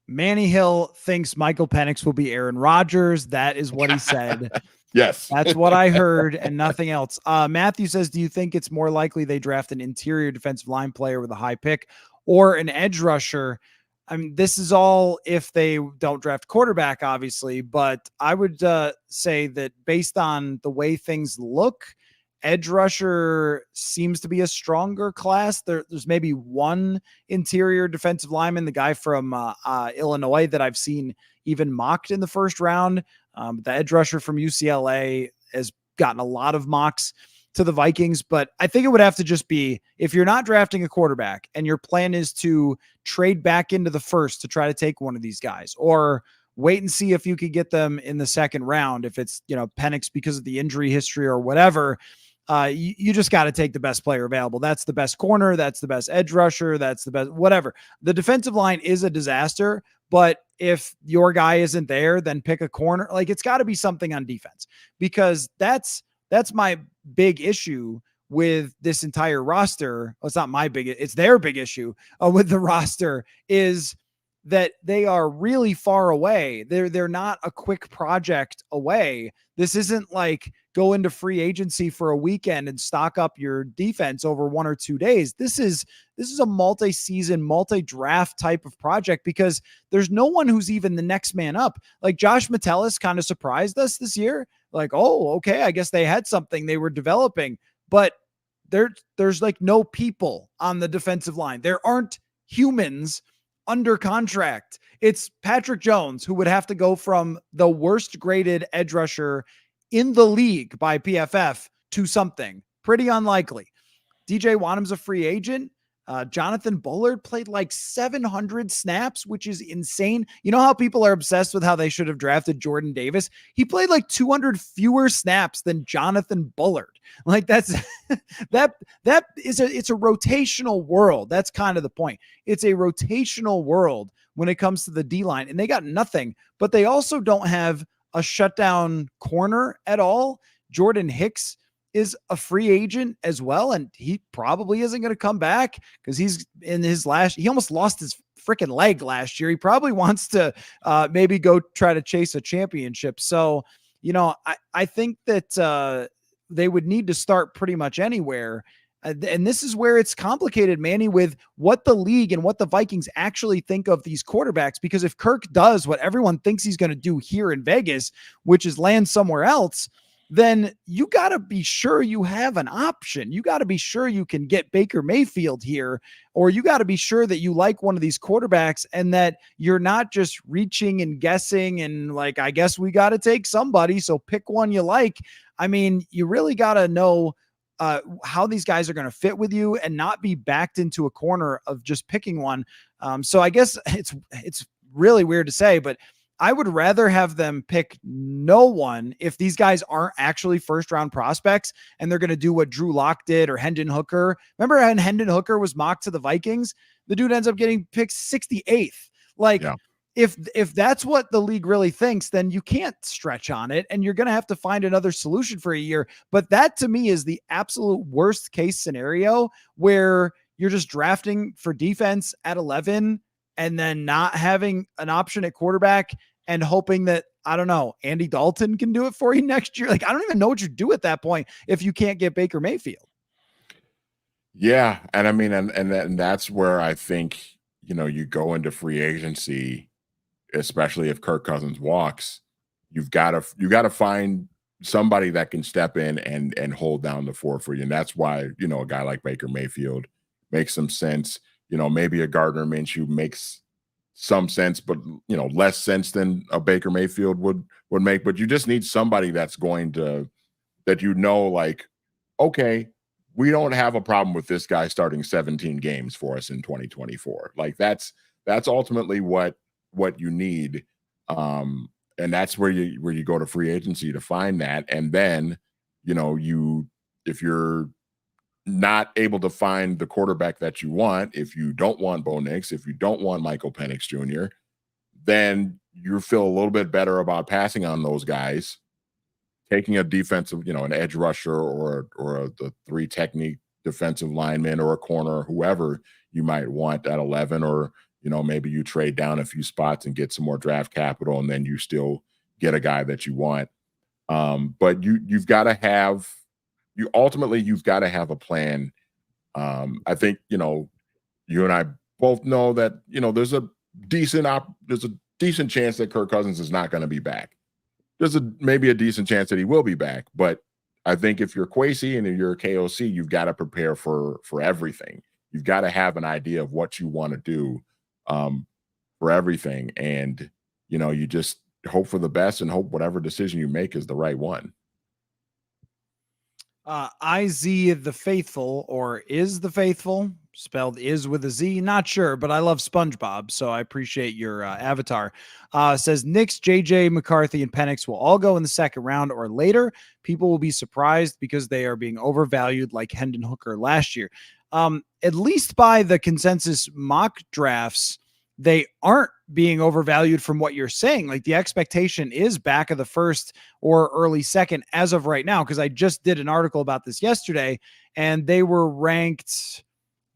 Manny Hill thinks Michael Penix will be Aaron Rodgers. That is what he said. Yes. That's what I heard and nothing else. Matthew says, do you think it's more likely they draft an interior defensive line player with a high pick or an edge rusher? I mean, this is all if they don't draft quarterback, obviously, but I would say that based on the way things look, edge rusher seems to be a stronger class. There's maybe one interior defensive lineman, the guy from Illinois, that I've seen even mocked in the first round. The edge rusher from UCLA has gotten a lot of mocks to the Vikings, but I think it would have to just be, if you're not drafting a quarterback and your plan is to trade back into the first to try to take one of these guys, or wait and see if you could get them in the second round, if it's, Penix because of the injury history or whatever, you just got to take the best player available. That's the best corner. That's the best edge rusher. That's the best, whatever. The defensive line is a disaster, but if your guy isn't there, then pick a corner. Like, it's got to be something on defense, because that's my big issue with this entire roster. Well, it's not my big, it's their big issue with the roster, is that they are really far away. They're not a quick project away. This isn't like go into free agency for a weekend and stock up your defense over 1 or 2 days. This is a multi-season, multi-draft type of project, because there's no one who's even the next man up. Like, Josh Metellus kind of surprised us this year. Like, oh, okay, I guess they had something they were developing, but there's like no people on the defensive line. There aren't humans under contract. It's Patrick Jones, who would have to go from the worst graded edge rusher in the league by PFF to something pretty unlikely. DJ Wanham's a free agent. Jonathan Bullard played like 700 snaps, which is insane. You know how people are obsessed with how they should have drafted Jordan Davis? He played like 200 fewer snaps than Jonathan Bullard. Like, that's it's a rotational world. That's kind of the point. It's a rotational world when it comes to the D-line, and they got nothing, but they also don't have a shutdown corner at all. Jordan Hicks is a free agent as well, and he probably isn't going to come back because he's in his he almost lost his freaking leg last year. He probably wants to maybe go try to chase a championship. So, I think that they would need to start pretty much anywhere. And this is where it's complicated, Manny, with what the league and what the Vikings actually think of these quarterbacks. Because if Kirk does what everyone thinks he's going to do here in Vegas, which is land somewhere else, then you got to be sure you have an option. You got to be sure you can get Baker Mayfield here, or you got to be sure that you like one of these quarterbacks and that you're not just reaching and guessing and like, I guess we got to take somebody, so pick one you like. I mean, you really got to know how these guys are going to fit with you and not be backed into a corner of just picking one. So I guess it's really weird to say, but I would rather have them pick no one if these guys aren't actually first round prospects and they're going to do what Drew Lock did or Hendon Hooker. Remember when Hendon Hooker was mocked to the Vikings? The dude ends up getting picked 68th. Like, yeah. If that's what the league really thinks, then you can't stretch on it and you're going to have to find another solution for a year. But that to me is the absolute worst case scenario, where you're just drafting for defense at 11 and then not having an option at quarterback and hoping that, I don't know, Andy Dalton can do it for you next year. Like, I don't even know what you do at that point if you can't get Baker Mayfield. Yeah. And I mean, and that's where I think, you go into free agency, especially if Kirk Cousins walks, you've got to find somebody that can step in and hold down the fort for you. And that's why, a guy like Baker Mayfield makes some sense. Maybe a Gardner Minshew makes some sense, but less sense than a Baker Mayfield would make. But you just need somebody that's going to, that like, okay, we don't have a problem with this guy starting 17 games for us in 2024. Like, that's ultimately what you need. And that's where you go to free agency to find that. And then, if you're not able to find the quarterback that you want, if you don't want Bo Nix, if you don't want Michael Penix Jr., then you feel a little bit better about passing on those guys, taking a defensive, an edge rusher or the 3 technique defensive lineman or a corner or whoever you might want at 11, or, maybe you trade down a few spots and get some more draft capital, and then you still get a guy that you want. But you've got to have a plan. I think, you and I both know that, there's there's a decent chance that Kirk Cousins is not going to be back. There's maybe a decent chance that he will be back, but I think if you're Kwesi and if you're a KOC, you've got to prepare for everything. You've got to have an idea of what you want to do for everything, and you just hope for the best and hope whatever decision you make is the right one. IZ the Faithful, or Is the Faithful, spelled is with a Z, not sure, but I love SpongeBob, so I appreciate your avatar. Says Knicks, JJ, McCarthy, and Penix will all go in the second round or later. People will be surprised because they are being overvalued like Hendon Hooker last year. At least by the consensus mock drafts, they aren't being overvalued from what you're saying. Like the expectation is back of the first or early second as of right now, because I just did an article about this yesterday and they were ranked.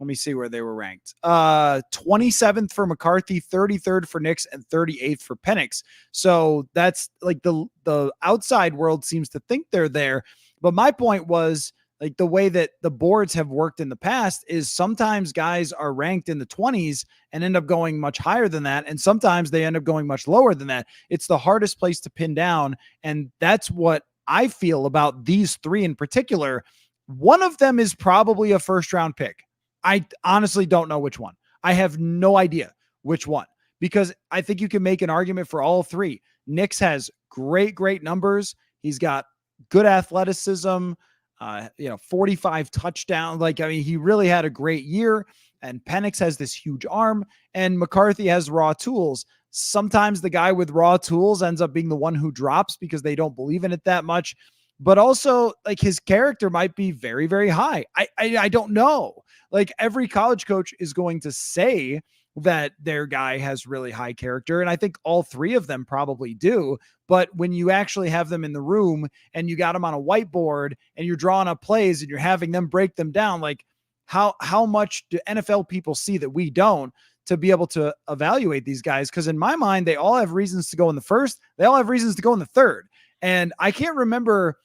Let me see where they were ranked. 27th for McCarthy, 33rd for Knicks, and 38th for Penix. So that's like the outside world seems to think they're there. But my point was, like, the way that the boards have worked in the past is sometimes guys are ranked in the 20s and end up going much higher than that. And sometimes they end up going much lower than that. It's the hardest place to pin down. And that's what I feel about these three in particular. One of them is probably a first round pick. I honestly don't know which one. I have no idea which one, because I think you can make an argument for all three. Knicks has great numbers. He's got good athleticism, 45 touchdowns. Like, I mean, he really had a great year, and Penix has this huge arm, and McCarthy has raw tools. Sometimes the guy with raw tools ends up being the one who drops because they don't believe in it that much, but also like his character might be very, very high. I don't know. Like every college coach is going to say that their guy has really high character. And I think all three of them probably do. But when you actually have them in the room and you got them on a whiteboard and you're drawing up plays and you're having them break them down, like how much do NFL people see that we don't to be able to evaluate these guys? Because in my mind, they all have reasons to go in the first. They all have reasons to go in the third. And I can't remember.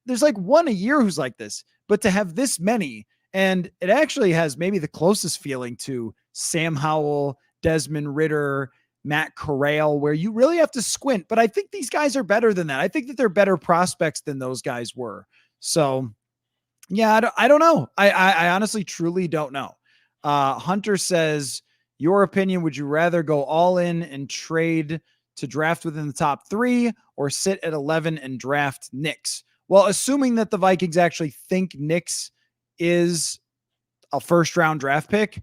There's like one a year who's like this, but to have this many, and it actually has maybe the closest feeling to Sam Howell, Desmond Ridder, Matt Corral, where you really have to squint. But I think these guys are better than that. I think that they're better prospects than those guys were. So, yeah, I don't know. I honestly, truly don't know. Hunter says, your opinion, would you rather go all in and trade to draft within the top three or sit at 11 and draft Knicks? Well, assuming that the Vikings actually think Knicks is a first round draft pick,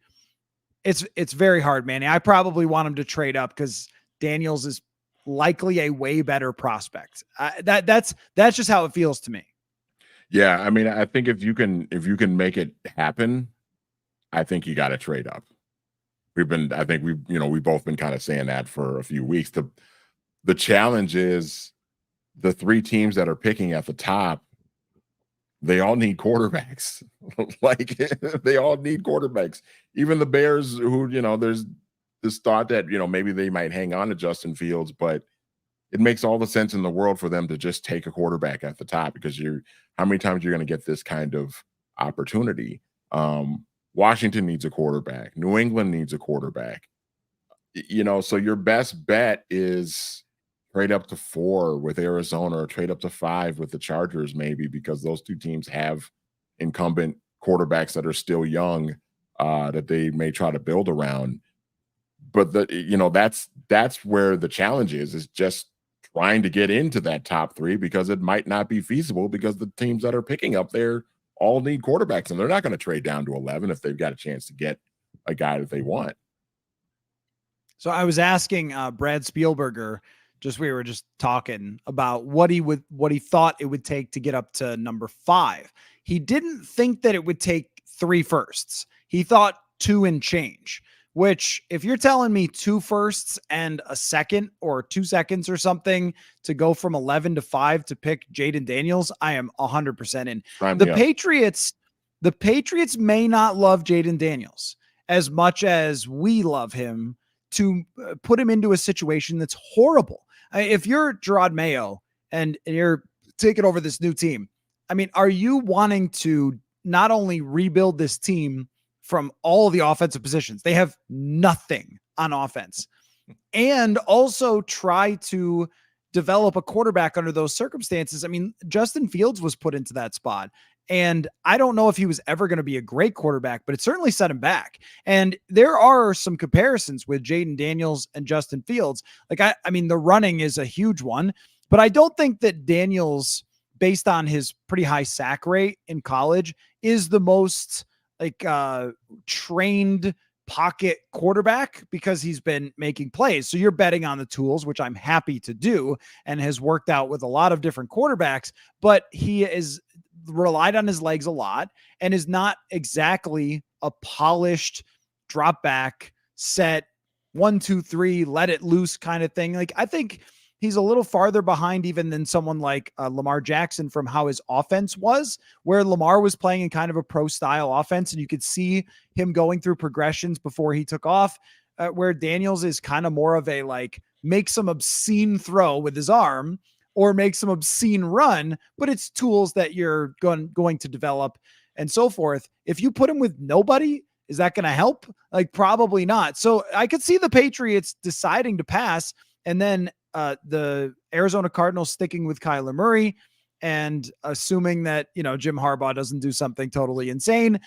it's very hard, Manny. I probably want him to trade up because Daniels is likely a way better prospect. That's just how it feels to me. Yeah, I mean, I think if you can make it happen, I think you got to trade up. We've both been kind of saying that for a few weeks. The challenge is the three teams that are picking at the top, they all need quarterbacks. Like they all need quarterbacks. Even the Bears, who, there's this thought that, maybe they might hang on to Justin Fields, but it makes all the sense in the world for them to just take a quarterback at the top, because how many times you're going to get this kind of opportunity? Washington needs a quarterback. New England needs a quarterback. So your best bet is trade up to 4 with Arizona or trade up to 5 with the Chargers, maybe, because those two teams have incumbent quarterbacks that are still young that they may try to build around. But that's where the challenge is just trying to get into that top 3, because it might not be feasible, because the teams that are picking up there all need quarterbacks, and they're not going to trade down to 11 if they've got a chance to get a guy that they want. So I was asking Brad Spielberger, we were just talking about what he thought it would take to get up to number 5. He didn't think that it would take 3 firsts. He thought 2 and change, which, if you're telling me 2 firsts and a second or 2 seconds or something to go from 11 to 5 to pick Jaden Daniels, I am 100% in. The Patriots may not love Jaden Daniels as much as we love him, to put him into a situation that's horrible. If you're Gerard Mayo and you're taking over this new team, I mean, are you wanting to not only rebuild this team from all the offensive positions. They have nothing on offense. And also try to develop a quarterback under those circumstances. I mean, Justin Fields was put into that spot. And I don't know if he was ever going to be a great quarterback, but it certainly set him back. And there are some comparisons with Jaden Daniels and Justin Fields. Like, I mean, the running is a huge one, but I don't think that Daniels, based on his pretty high sack rate in college, is the most like trained pocket quarterback because he's been making plays. So you're betting on the tools, which I'm happy to do and has worked out with a lot of different quarterbacks, but he is relied on his legs a lot and is not exactly a polished drop back set 1, 2, 3, let it loose kind of thing. Like, I think he's a little farther behind even than someone like Lamar Jackson from how his offense was, where Lamar was playing in kind of a pro style offense. And you could see him going through progressions before he took off, where Daniels is kind of more of a, like, make some obscene throw with his arm or make some obscene run, but it's tools that you're going to develop and so forth. If you put him with nobody, is that going to help? Like, probably not. So I could see the Patriots deciding to pass, and then the Arizona Cardinals sticking with Kyler Murray and assuming that, Jim Harbaugh doesn't do something totally insane.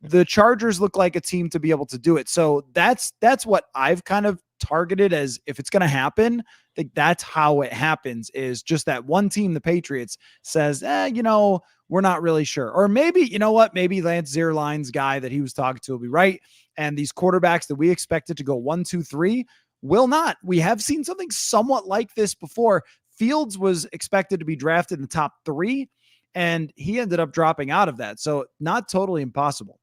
The Chargers look like a team to be able to do it. So that's what I've kind of targeted as, if it's going to happen, I think that's how it happens, is just that one team, the Patriots, says, we're not really sure. Or maybe, maybe Lance Zierlein's guy that he was talking to will be right. And these quarterbacks that we expected to go 1, 2, 3 will not. We have seen something somewhat like this before. Fields was expected to be drafted in the top 3, and he ended up dropping out of that. So not totally impossible.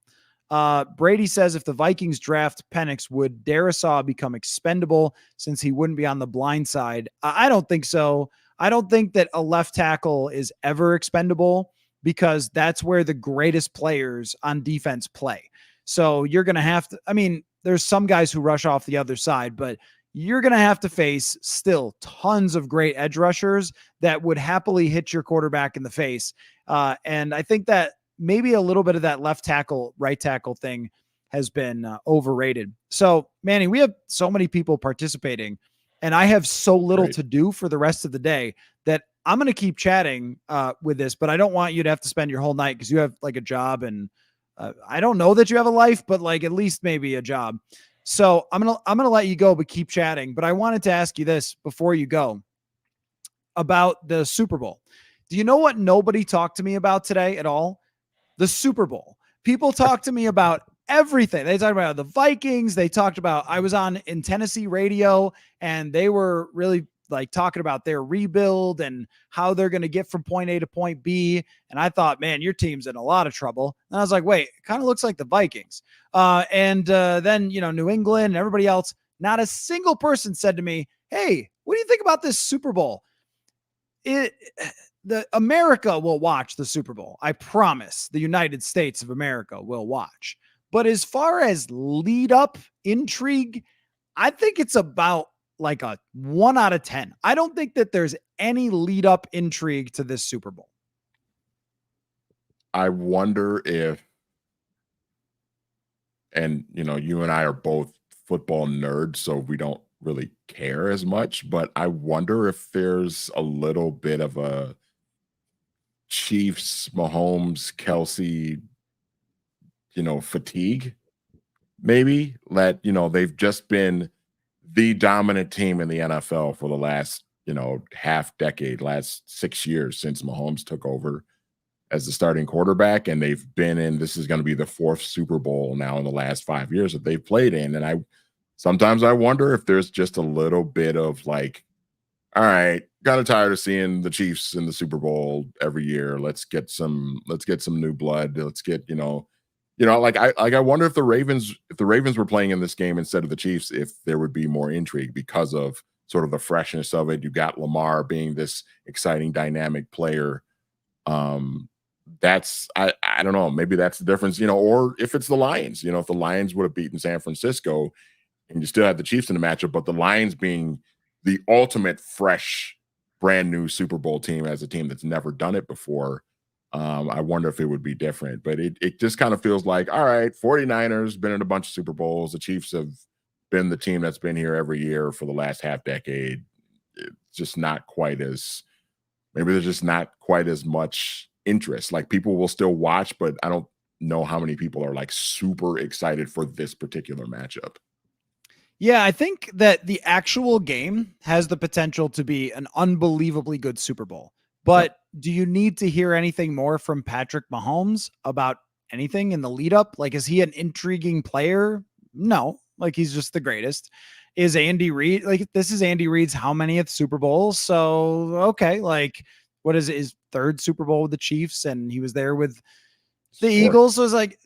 Brady says, if the Vikings draft Penix, would Darisaw become expendable since he wouldn't be on the blind side? I don't think so. I don't think that a left tackle is ever expendable because that's where the greatest players on defense play. So you're going to have to, I mean, there's some guys who rush off the other side, but you're going to have to face still tons of great edge rushers that would happily hit your quarterback in the face. And I think that maybe a little bit of that left tackle, right tackle thing has been overrated. So, Manny, we have so many people participating, and I have so little to do for the rest of the day that I'm going to keep chatting with this, but I don't want you to have to spend your whole night because you have like a job, and I don't know that you have a life, but like at least maybe a job. So I'm going to let you go, but keep chatting. But I wanted to ask you this before you go about the Super Bowl. Do you know what nobody talked to me about today at all? The Super Bowl. People talk to me about everything. They talked about the Vikings. They talked about, I was on in Tennessee radio, and they were really like talking about their rebuild and how they're going to get from point A to point B. And I thought, man, your team's in a lot of trouble. And I was like, wait, it kind of looks like the Vikings. And then, New England and everybody else, not a single person said to me, hey, what do you think about this Super Bowl? The America will watch the Super Bowl. I promise the United States of America will watch. But as far as lead up intrigue, I think it's about like a 1 out of 10. I don't think that there's any lead up intrigue to this Super Bowl. I wonder if, and you and I are both football nerds, so we don't really care as much, but I wonder if there's a little bit of a Chiefs, Mahomes, Kelsey, fatigue, maybe, that, they've just been the dominant team in the NFL for the last, half decade, last 6 years since Mahomes took over as the starting quarterback. And they've been in, this is going to be the 4th Super Bowl now in the last 5 years that they've played in. And sometimes I wonder if there's just a little bit of like, all right, got tired of seeing the Chiefs in the Super Bowl every year. Let's get some new blood. Let's get, I wonder if the Ravens were playing in this game instead of the Chiefs, if there would be more intrigue because of sort of the freshness of it. You got Lamar being this exciting, dynamic player. That's, I don't know, maybe that's the difference, or if it's the Lions, if the Lions would have beaten San Francisco and you still had the Chiefs in the matchup, but the Lions being the ultimate fresh, brand new Super Bowl team as a team that's never done it before, I wonder if it would be different, but it just kind of feels like, all right, 49ers been in a bunch of Super Bowls. The Chiefs have been the team that's been here every year for the last half decade. It's just not quite as, maybe there's just not quite as much interest. Like people will still watch, but I don't know how many people are like super excited for this particular matchup. Yeah, I think that the actual game has the potential to be an unbelievably good Super Bowl. Yep. But do you need to hear anything more from Patrick Mahomes about anything in the lead up? Like, is he an intriguing player? No, like he's just the greatest. Is Andy Reid like this is Andy Reid's how manyth Super Bowl? So okay, like what is it, his third Super Bowl with the Chiefs, and he was there with the Eagles. So it's like,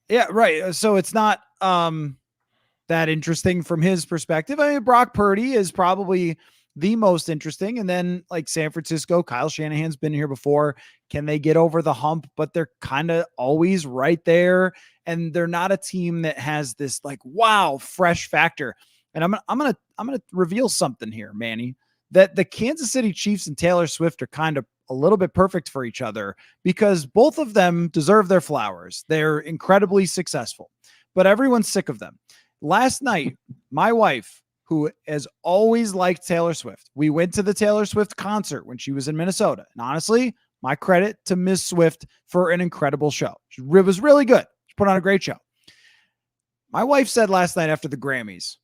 yeah, right. So it's not that interesting from his perspective. I mean, Brock Purdy is probably the most interesting. And then like San Francisco, Kyle Shanahan's been here before. Can they get over the hump? But they're kind of always right there. And they're not a team that has this like, wow, fresh factor. And I'm going to reveal something here, Manny, that the Kansas City Chiefs and Taylor Swift are kind of a little bit perfect for each other because both of them deserve their flowers. They're incredibly successful, but everyone's sick of them. Last night, my wife, who has always liked Taylor Swift, we went to the Taylor Swift concert when she was in Minnesota. And honestly, my credit to Miss Swift for an incredible show. It was really good. She put on a great show. My wife said last night after the Grammys,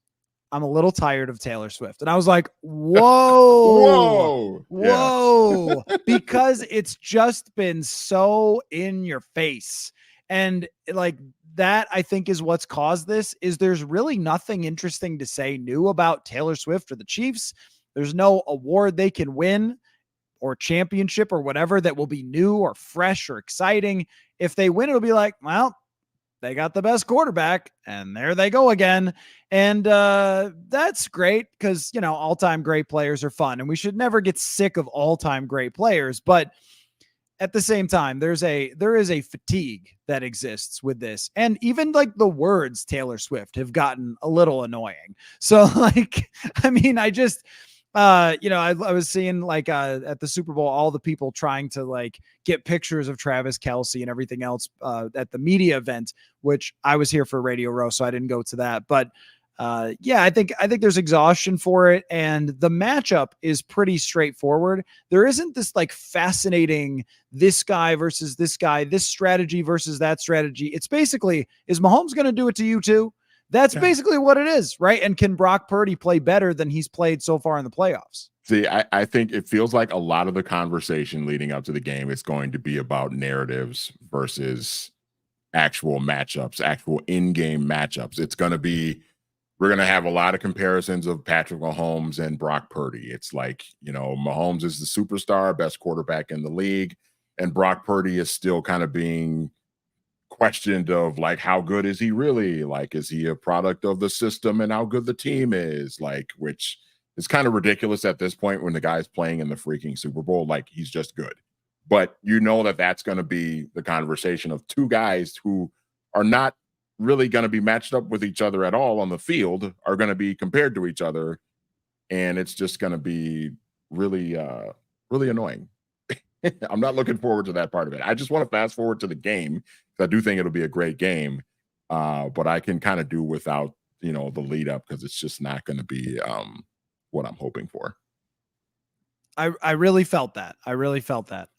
I'm a little tired of Taylor Swift. And I was like, whoa, whoa, because it's just been so in your face. And like that, I think is what's caused this is there's really nothing interesting to say new about Taylor Swift or the Chiefs. There's no award they can win or championship or whatever that will be new or fresh or exciting. If they win, it'll be like, well, they got the best quarterback and there they go again. And that's great because, you know, all-time great players are fun and we should never get sick of all-time great players. But at the same time, there is a fatigue that exists with this. And even like the words Taylor Swift have gotten a little annoying. So like, I mean, I just, I was seeing like at the Super Bowl, all the people trying to like get pictures of Travis Kelce and everything else at the media event, which I was here for Radio Row, so I didn't go to that. But I think there's exhaustion for it, and the matchup is pretty straightforward. There isn't this like fascinating this guy versus this guy, this strategy versus that strategy. It's basically, is Mahomes going to do it to you too? That's basically what it is, right? And can Brock Purdy play better than he's played so far in the playoffs? See, I think it feels like a lot of the conversation leading up to the game is going to be about narratives versus actual matchups, actual in-game matchups. It's going to be, we're going to have a lot of comparisons of Patrick Mahomes and Brock Purdy. It's like, you know, Mahomes is the superstar, best quarterback in the league, and Brock Purdy is still kind of being questioned of like, how good is he really? Like, is he a product of the system and how good the team is? Like, which is kind of ridiculous at this point when the guy's playing in the freaking Super Bowl. Like, he's just good. But you know that that's going to be the conversation of two guys who are not really going to be matched up with each other at all on the field, are going to be compared to each other. And it's just going to be really, really annoying. I'm not looking forward to that part of it. I just want to fast forward to the game. I do think it'll be a great game, but I can kind of do without, you know, the lead up because it's just not going to be what I'm hoping for. I really felt that.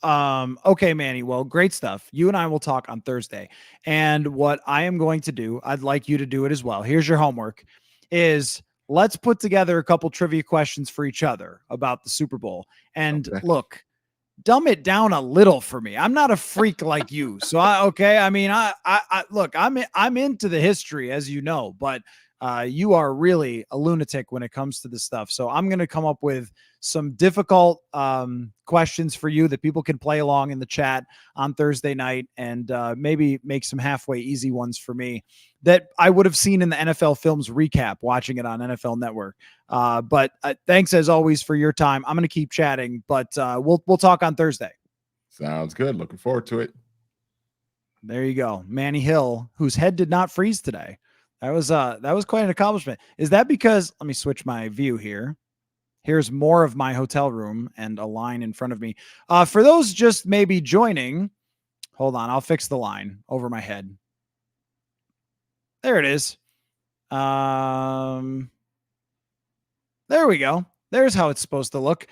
Okay, Manny. Well, great stuff. You and I will talk on Thursday. And what I am going to do, I'd like you to do it as well. Here's your homework is let's put together a couple trivia questions for each other about the Super Bowl. And look, dumb it down a little for me. I'm not a freak like you. So I look, I'm into the history, as you know, but you are really a lunatic when it comes to this stuff. So I'm going to come up with some difficult questions for you that people can play along in the chat on Thursday night, and maybe make some halfway easy ones for me that I would have seen in the NFL Films recap watching it on NFL Network. But thanks as always for your time. I'm going to keep chatting, but we'll talk on Thursday. Sounds good. Looking forward to it. There you go. Manny Hill, whose head did not freeze today. That was quite an accomplishment. Is that because, let me switch my view here. Here's more of my hotel room and a line in front of me. For those just maybe joining, Hold on. I'll fix the line over my head. There it is. There we go. There's how it's supposed to look.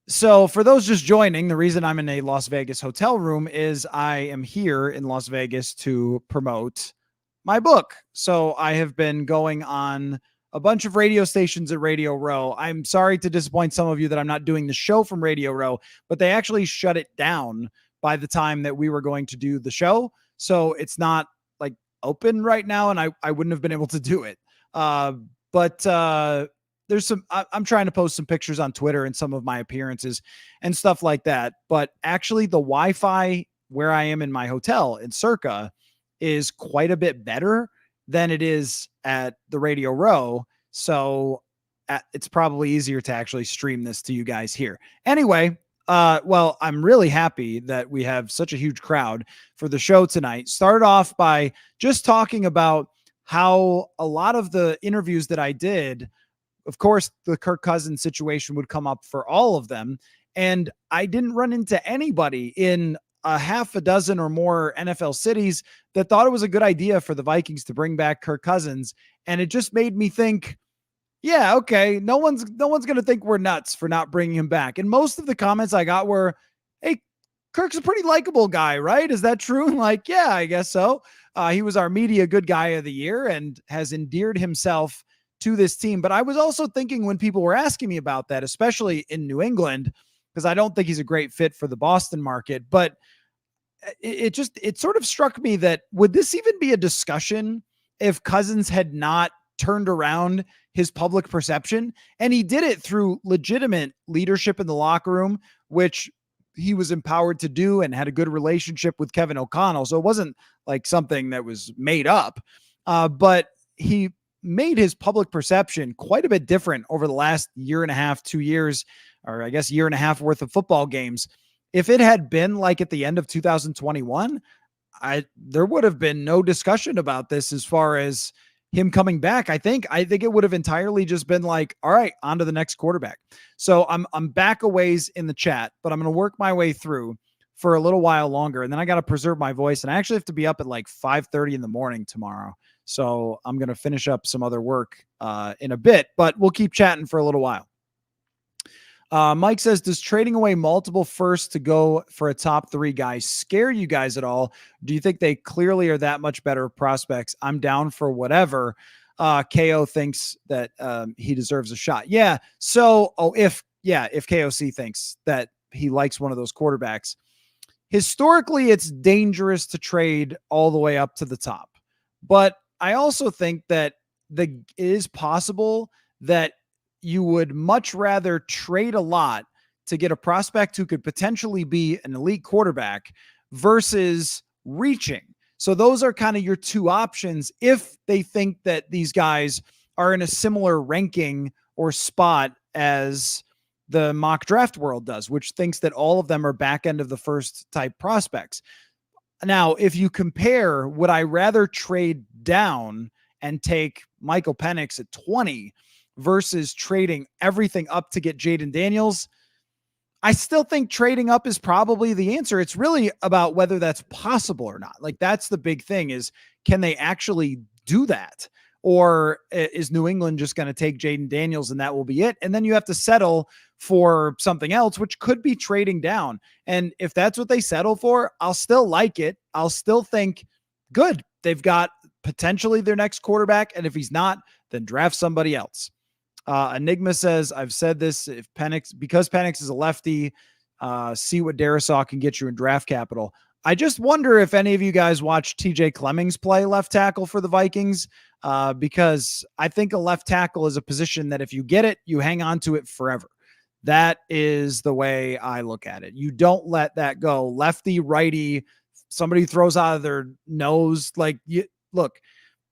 So for those just joining, the reason I'm in a Las Vegas hotel room is I am here in Las Vegas to promote my book. So I have been going on a bunch of radio stations at Radio Row. I'm sorry to disappoint some of you that I'm not doing the show from Radio Row, but they actually shut it down by the time that we were going to do the show. So it's not like open right now, and I wouldn't have been able to do it. But there's some, I'm trying to post some pictures on Twitter and some of my appearances and stuff like that. But actually the Wi-Fi where I am in my hotel in Circa is quite a bit better than it is at the Radio Row. So it's probably easier to actually stream this to you guys here. Anyway, well, I'm really happy that we have such a huge crowd for the show tonight. Started off by just talking about how a lot of the interviews that I did, of course, the Kirk Cousins situation would come up for all of them. And I didn't run into anybody in a half a dozen or more NFL cities that thought it was a good idea for the Vikings to bring back Kirk Cousins. And it just made me think, yeah, okay, no one's going to think we're nuts for not bringing him back. And most of the comments I got were, hey, Kirk's a pretty likable guy, right? Is that true? I'm like, yeah, I guess so. He was our media good guy of the year and has endeared himself to this team. But I was also thinking when people were asking me about that, especially in New England, because I don't think he's a great fit for the Boston market, but it sort of struck me that would this even be a discussion if Cousins had not turned around his public perception? And he did it through legitimate leadership in the locker room, which he was empowered to do and had a good relationship with Kevin O'Connell. So it wasn't like something that was made up, but he made his public perception quite a bit different over the last year and a half, 2 years, or I guess year and a half worth of football games. If it had been like at the end of 2021, there would have been no discussion about this as far as him coming back. I think it would have entirely just been like, all right, on to the next quarterback. So I'm back a ways in the chat, but I'm going to work my way through for a little while longer. And then I got to preserve my voice. And I actually have to be up at like 5:30 in the morning tomorrow. So I'm going to finish up some other work in a bit, but we'll keep chatting for a little while. Mike says, does trading away multiple firsts to go for a top 3 guy scare you guys at all? Do you think they clearly are that much better prospects? I'm down for whatever. KO thinks that he deserves a shot. Yeah. So, if KOC thinks that he likes one of those quarterbacks, historically it's dangerous to trade all the way up to the top. But I also think that it is possible that you would much rather trade a lot to get a prospect who could potentially be an elite quarterback versus reaching. So those are kind of your two options if they think that these guys are in a similar ranking or spot as the mock draft world does, which thinks that all of them are back end of the first type prospects. Now, if you compare, would I rather trade down and take Michael Penix at 20 versus trading everything up to get Jaden Daniels? I still think trading up is probably the answer. It's really about whether that's possible or not. Like, that's the big thing, is can they actually do that? Or is New England just going to take Jaden Daniels and that will be it? And then you have to settle for something else, which could be trading down. And if that's what they settle for, I'll still like it. I'll still think, good, they've got potentially their next quarterback. And if he's not, then draft somebody else. Enigma says, I've said this, because Penix is a lefty, see what Darisaw can get you in draft capital. I just wonder if any of you guys watched TJ Clemmings play left tackle for the Vikings, because I think a left tackle is a position that if you get it, you hang on to it forever. That is the way I look at it. You don't let that go. Lefty, righty, somebody throws out of their nose. Look,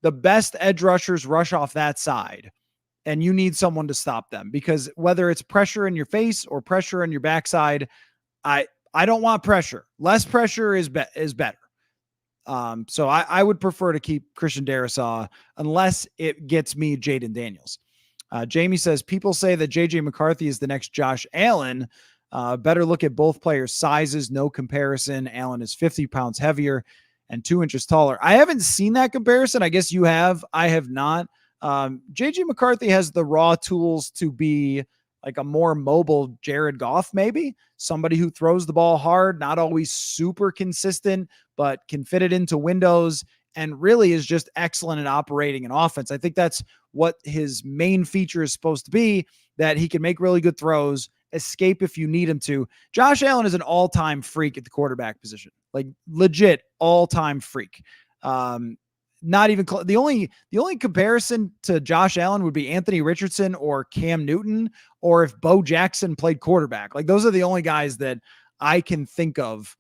the best edge rushers rush off that side, and you need someone to stop them, because whether it's pressure in your face or pressure in your backside, I don't want pressure. Less pressure is better. So I would prefer to keep Christian Darisaw unless it gets me Jaden Daniels. Jamie says, people say that JJ McCarthy is the next Josh Allen. Better look at both players' sizes. No comparison. Allen is 50 pounds heavier and 2 inches taller. I haven't seen that comparison. I guess you have. I have not. JJ McCarthy has the raw tools to be like a more mobile Jared Goff, maybe somebody who throws the ball hard, not always super consistent, but can fit it into windows and really is just excellent at operating an offense. I think that's what his main feature is supposed to be, that he can make really good throws, escape if you need him to. Josh Allen is an all-time freak at the quarterback position, like legit all-time freak. Not even close. The only comparison to Josh Allen would be Anthony Richardson or Cam Newton, or if Bo Jackson played quarterback. Like those are the only guys that I can think of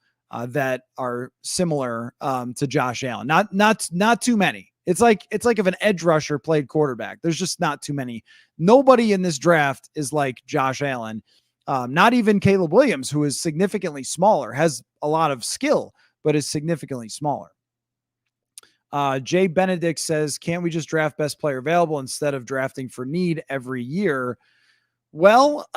that are similar to Josh Allen. Not too many. It's like if an edge rusher played quarterback. There's just not too many. Nobody in this draft is like Josh Allen. Not even Caleb Williams, who is significantly smaller, has a lot of skill, but is significantly smaller. Jay Benedict says, can't we just draft best player available instead of drafting for need every year? Well,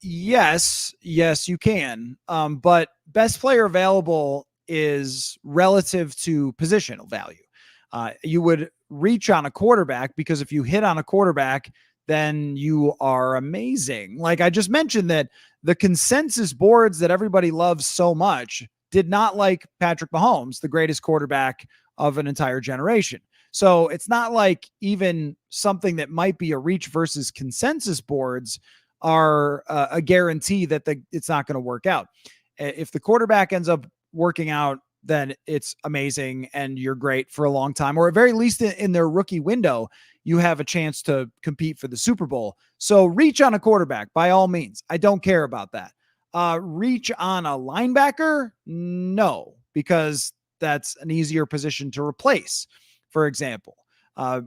yes, you can. But best player available is relative to positional value. You would reach on a quarterback because if you hit on a quarterback, then you are amazing. Like I just mentioned that the consensus boards that everybody loves so much did not like Patrick Mahomes, the greatest quarterback of an entire generation. So it's not like even something that might be a reach versus consensus boards are a guarantee that it's not going to work out. If the quarterback ends up working out, then it's amazing and you're great for a long time, or at very least in their rookie window, you have a chance to compete for the Super Bowl. So reach on a quarterback by all means. I don't care about that. Reach on a linebacker? No, because that's an easier position to replace. For example,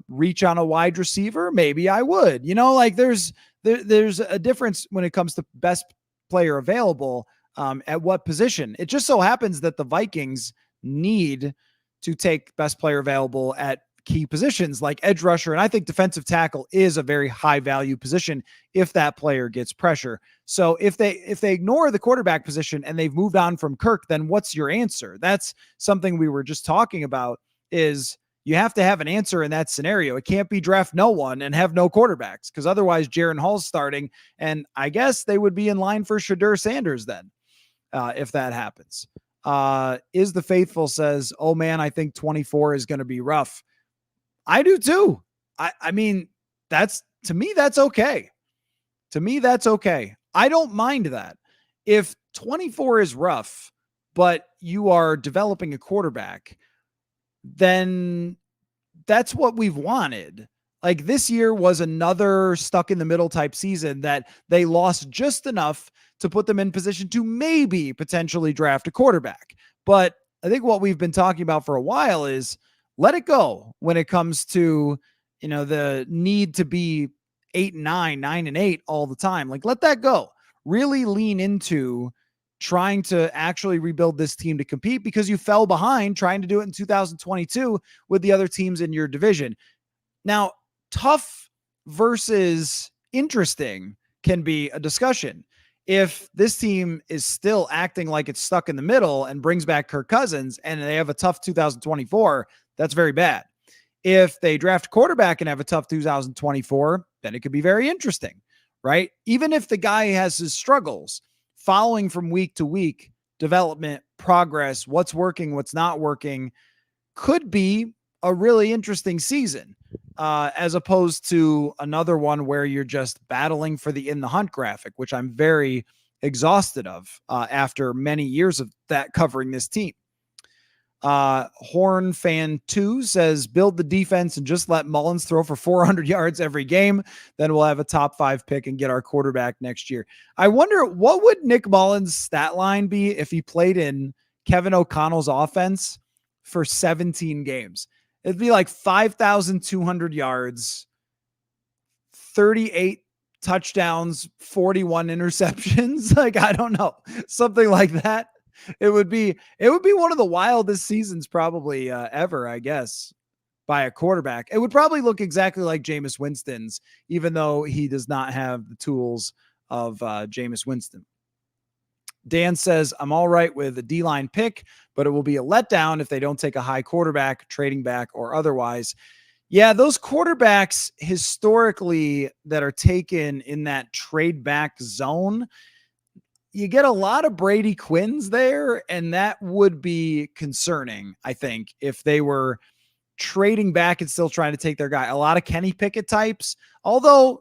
reach on a wide receiver? Maybe I would. Like there's a difference when it comes to best player available at what position. It just so happens that the Vikings need to take best player available at key positions like edge rusher. And I think defensive tackle is a very high value position if that player gets pressure. So if they ignore the quarterback position and they've moved on from Kirk, then what's your answer? That's something we were just talking about, is you have to have an answer in that scenario. It can't be draft no one and have no quarterbacks, because otherwise Jaron Hall's starting. And I guess they would be in line for Shadur Sanders then if that happens. Is the Faithful says, oh man, I think 24 is going to be rough. I do too. I mean, to me, that's okay. I don't mind that. If 24 is rough, but you are developing a quarterback, then that's what we've wanted. Like this year was another stuck in the middle type season that they lost just enough to put them in position to maybe potentially draft a quarterback. But I think what we've been talking about for a while is let it go when it comes to, the need to be 8-9, 9-8 all the time. Like let that go. Really lean into trying to actually rebuild this team to compete, because you fell behind trying to do it in 2022 with the other teams in your division. Now, tough versus interesting can be a discussion. If this team is still acting like it's stuck in the middle and brings back Kirk Cousins and they have a tough 2024, that's very bad. If they draft a quarterback and have a tough 2024, then it could be very interesting, right? Even if the guy has his struggles, following from week to week, development, progress, what's working, what's not working, could be a really interesting season, as opposed to another one where you're just battling for the in the hunt graphic, which I'm very exhausted of after many years of that covering this team. Horn Fan 2 says, build the defense and just let Mullins throw for 400 yards every game. Then we'll have a top 5 pick and get our quarterback next year. I wonder, what would Nick Mullins' stat line be if he played in Kevin O'Connell's offense for 17 games? It'd be like 5,200 yards, 38 touchdowns, 41 interceptions. Like, I don't know, something like that. It would be one of the wildest seasons probably ever, I guess, by a quarterback. It would probably look exactly like Jameis Winston's, even though he does not have the tools of Jameis Winston. Dan says, I'm all right with a D-line pick, but it will be a letdown if they don't take a high quarterback, trading back or otherwise. Yeah, those quarterbacks historically that are taken in that trade back zone, you get a lot of Brady Quinns there, and that would be concerning, I think, if they were trading back and still trying to take their guy. A lot of Kenny Pickett types, although,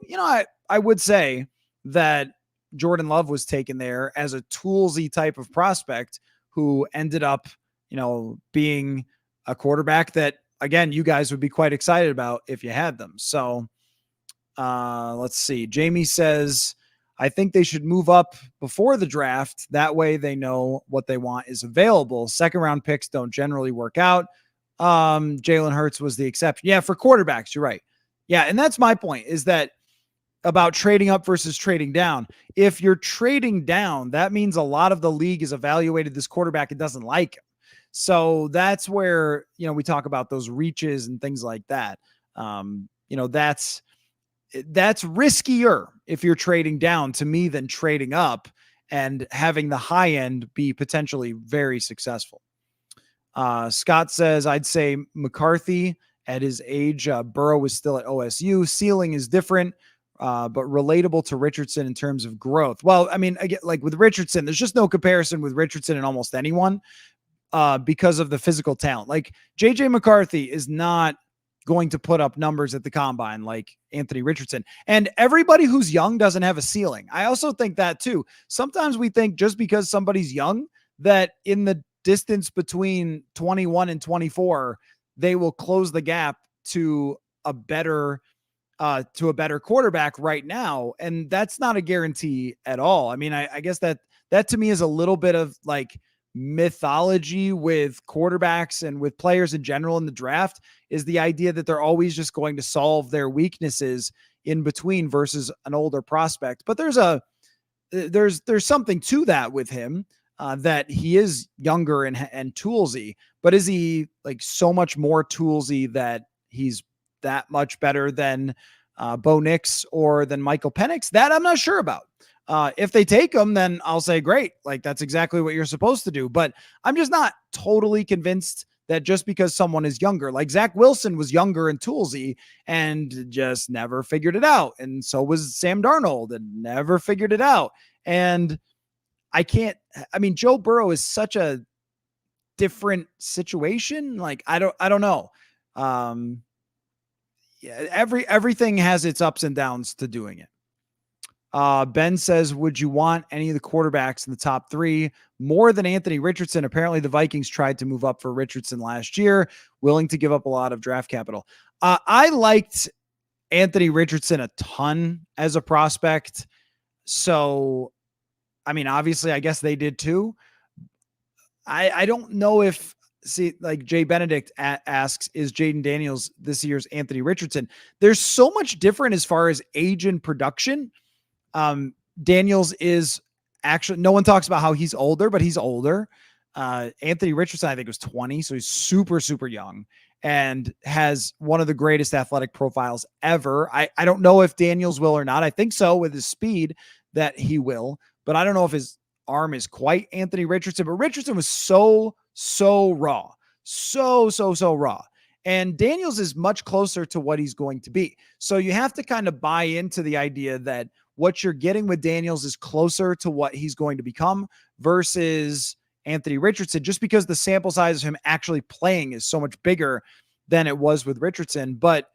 I would say that Jordan Love was taken there as a toolsy type of prospect who ended up, being a quarterback that, again, you guys would be quite excited about if you had them. So let's see. Jamie says, I think they should move up before the draft. That way they know what they want is available. Second round picks don't generally work out. Jalen Hurts was the exception. Yeah, for quarterbacks, you're right. Yeah, and that's my point, is that about trading up versus trading down. If you're trading down, that means a lot of the league has evaluated this quarterback and doesn't like him. So that's where, we talk about those reaches and things like that. That's riskier if you're trading down, to me, than trading up and having the high end be potentially very successful. Scott says, I'd say McCarthy at his age. Burrow was still at OSU. Ceiling is different, but relatable to Richardson in terms of growth. Well, I mean, again, like with Richardson, there's just no comparison with Richardson and almost anyone because of the physical talent. Like JJ McCarthy is not going to put up numbers at the combine like Anthony Richardson. And everybody who's young doesn't have a ceiling. I also think that too. Sometimes we think just because somebody's young that in the distance between 21 and 24, they will close the gap to a better quarterback right now. And that's not a guarantee at all. I mean, I guess that to me is a little bit of like mythology with quarterbacks and with players in general in the draft, is the idea that they're always just going to solve their weaknesses in between versus an older prospect. But there's something to that with him, that he is younger and toolsy, but is he like so much more toolsy that he's that much better than Bo Nix or than Michael Penix? That I'm not sure about. If they take him, then I'll say, great. Like, that's exactly what you're supposed to do. But I'm just not totally convinced that just because someone is younger, like Zach Wilson was younger and toolsy and just never figured it out. And so was Sam Darnold and never figured it out. And Joe Burrow is such a different situation. Like, I don't know. Everything has its ups and downs to doing it. Ben says, would you want any of the quarterbacks in the top three more than Anthony Richardson? Apparently the Vikings tried to move up for Richardson last year, willing to give up a lot of draft capital. I liked Anthony Richardson a ton as a prospect. So, I mean, obviously I guess they did too. I don't know if, like Jay Benedict asks, is Jaden Daniels this year's Anthony Richardson? There's so much different as far as age and production. Daniels is actually, no one talks about how he's older, but he's older. Anthony Richardson, I think, was 20. So he's super, super young and has one of the greatest athletic profiles ever. I don't know if Daniels will or not. I think so, with his speed that he will, but I don't know if his arm is quite Anthony Richardson. But Richardson was so raw, so raw. And Daniels is much closer to what he's going to be. So you have to kind of buy into the idea that what you're getting with Daniels is closer to what he's going to become versus Anthony Richardson, just because the sample size of him actually playing is so much bigger than it was with Richardson. But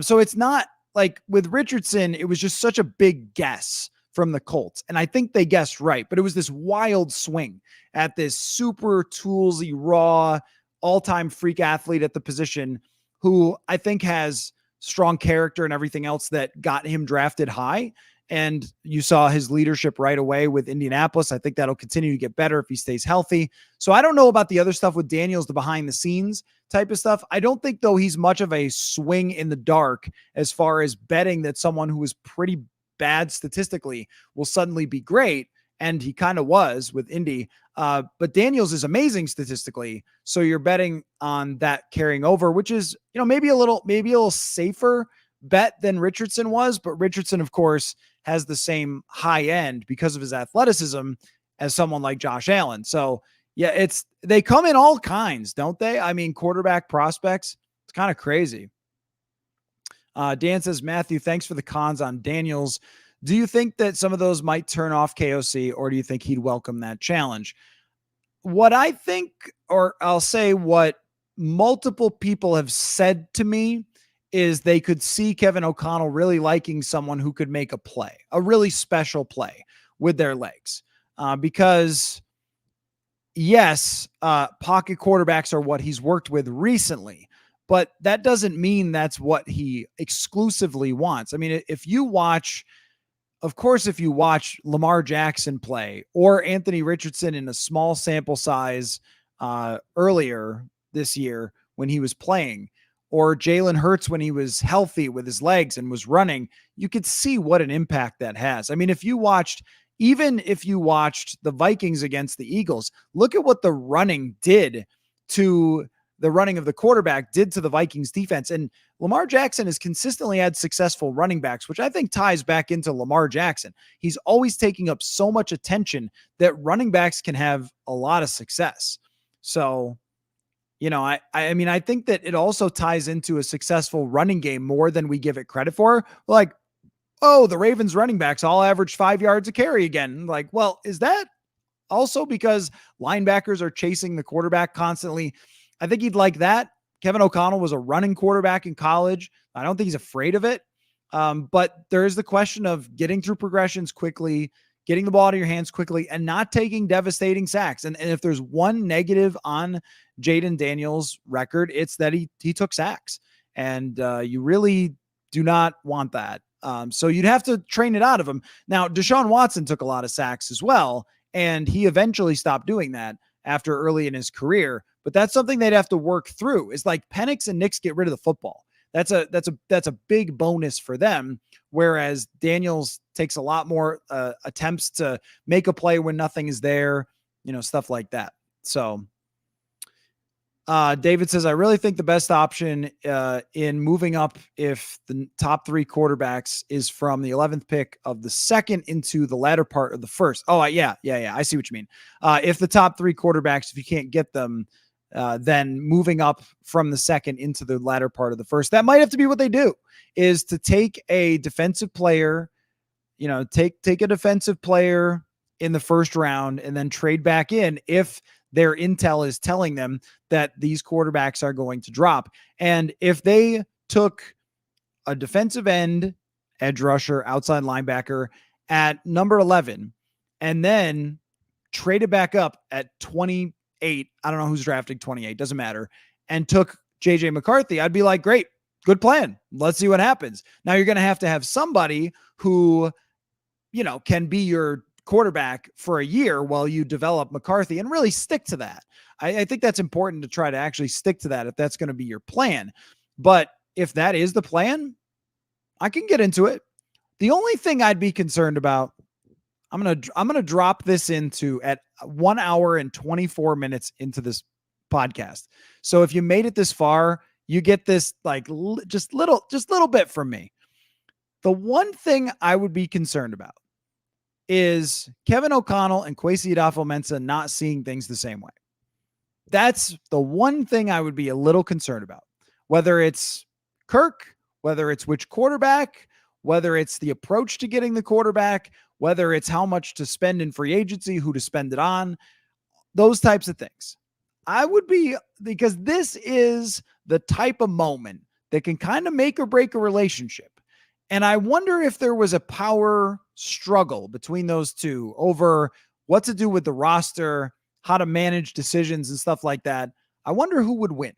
so it's not like with Richardson, it was just such a big guess from the Colts. And I think they guessed right, but it was this wild swing at this super toolsy, raw, all-time freak athlete at the position who I think has strong character and everything else that got him drafted high. And you saw his leadership right away with Indianapolis. I think that'll continue to get better if he stays healthy. So I don't know about the other stuff with Daniels, the behind the scenes type of stuff. I don't think, though, he's much of a swing in the dark as far as betting that someone who is pretty bad statistically will suddenly be great. And he kind of was with Indy. But Daniels is amazing statistically. So you're betting on that carrying over, which is, maybe a little safer bet than Richardson was. But Richardson, of course, has the same high end because of his athleticism as someone like Josh Allen. So yeah, they come in all kinds, don't they? I mean, quarterback prospects, it's kind of crazy. Dan says, Matthew, thanks for the cons on Daniels. Do you think that some of those might turn off KOC, or do you think he'd welcome that challenge? What I think, or I'll say what multiple people have said to me, is they could see Kevin O'Connell really liking someone who could make a play, a really special play with their legs. Because yes, pocket quarterbacks are what he's worked with recently, but that doesn't mean that's what he exclusively wants. I mean, if you watch Lamar Jackson play or Anthony Richardson in a small sample size earlier this year when he was playing, or Jalen Hurts when he was healthy with his legs and was running, you could see what an impact that has. I mean, even if you watched the Vikings against the Eagles, look at what the running of the quarterback did to the Vikings defense. And Lamar Jackson has consistently had successful running backs, which I think ties back into Lamar Jackson. He's always taking up so much attention that running backs can have a lot of success. So, I mean, I think that it also ties into a successful running game more than we give it credit for. Like, oh, the Ravens running backs all averaged 5 yards a carry again. Like, well, is that also because linebackers are chasing the quarterback constantly? I think he'd like that. Kevin O'Connell was a running quarterback in college. I don't think he's afraid of it. But there is the question of getting through progressions quickly, getting the ball out of your hands quickly, and not taking devastating sacks. And if there's one negative on Jayden Daniels' record, it's that he took sacks. And you really do not want that. So you'd have to train it out of him. Now, Deshaun Watson took a lot of sacks as well, and he eventually stopped doing that after early in his career. But that's something they'd have to work through. It's like Penix and Nix get rid of the football. That's a big bonus for them. Whereas Daniels takes a lot more attempts to make a play when nothing is there, stuff like that. So David says, I really think the best option in moving up if the top 3 quarterbacks is from the 11th pick of the second into the latter part of the first. Oh, yeah. I see what you mean. If the top 3 quarterbacks, if you can't get them, then moving up from the second into the latter part of the first, that might have to be what they do, is to take a defensive player, take a defensive player in the first round and then trade back in if their intel is telling them that these quarterbacks are going to drop. And if they took a defensive end, edge rusher, outside linebacker at number 11, and then traded back up at 28, I don't know who's drafting 28, doesn't matter, and took JJ McCarthy, I'd be like, great, good plan. Let's see what happens. Now you're going to have somebody who, can be your quarterback for a year while you develop McCarthy and really stick to that. I think that's important to try to actually stick to that if that's going to be your plan. But if that is the plan, I can get into it. The only thing I'd be concerned about, I'm going to drop this into at 1 hour and 24 minutes into this podcast. So if you made it this far, you get this like just little bit from me. The one thing I would be concerned about is Kevin O'Connell and Kwesi Adofo-Mensah not seeing things the same way. That's the one thing I would be a little concerned about. Whether it's Kirk, whether it's which quarterback, whether it's the approach to getting the quarterback, whether it's how much to spend in free agency, who to spend it on, those types of things. I would be, because this is the type of moment that can kind of make or break a relationship. And I wonder if there was a power struggle between those two over what to do with the roster, how to manage decisions and stuff like that. I wonder who would win.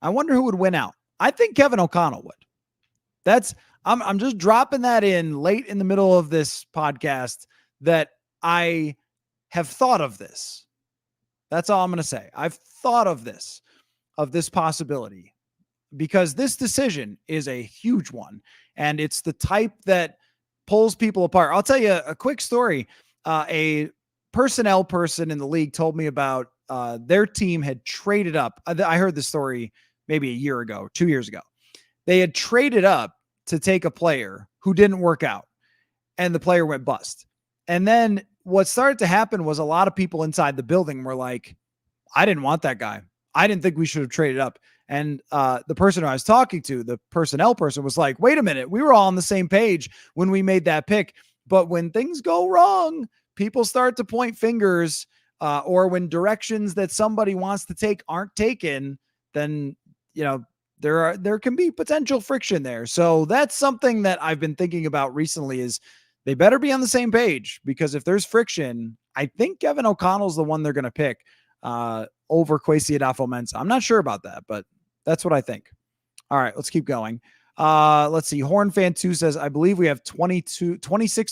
I wonder who would win out. I think Kevin O'Connell would. I'm just dropping that in late in the middle of this podcast that I have thought of this. That's all I'm going to say. I've thought of this possibility, because this decision is a huge one. And it's the type that pulls people apart. I'll tell you a quick story. A personnel person in the league told me about their team had traded up. I heard this story maybe a year ago, 2 years ago. They had traded up to take a player who didn't work out, and the player went bust. And then what started to happen was a lot of people inside the building were like, I didn't want that guy. I didn't think we should have traded up. And the person I was talking to, the personnel person, was like, wait a minute, we were all on the same page when we made that pick. But when things go wrong, people start to point fingers, or when directions that somebody wants to take aren't taken, then, there can be potential friction there. So that's something that I've been thinking about recently, is they better be on the same page, because if there's friction, I think Kevin O'Connell's the one they're going to pick over Kwesi Adofo-Mensah. I'm not sure about that, but that's what I think. All right, let's keep going. Let's see. Horn Fan 2 says, I believe we have 26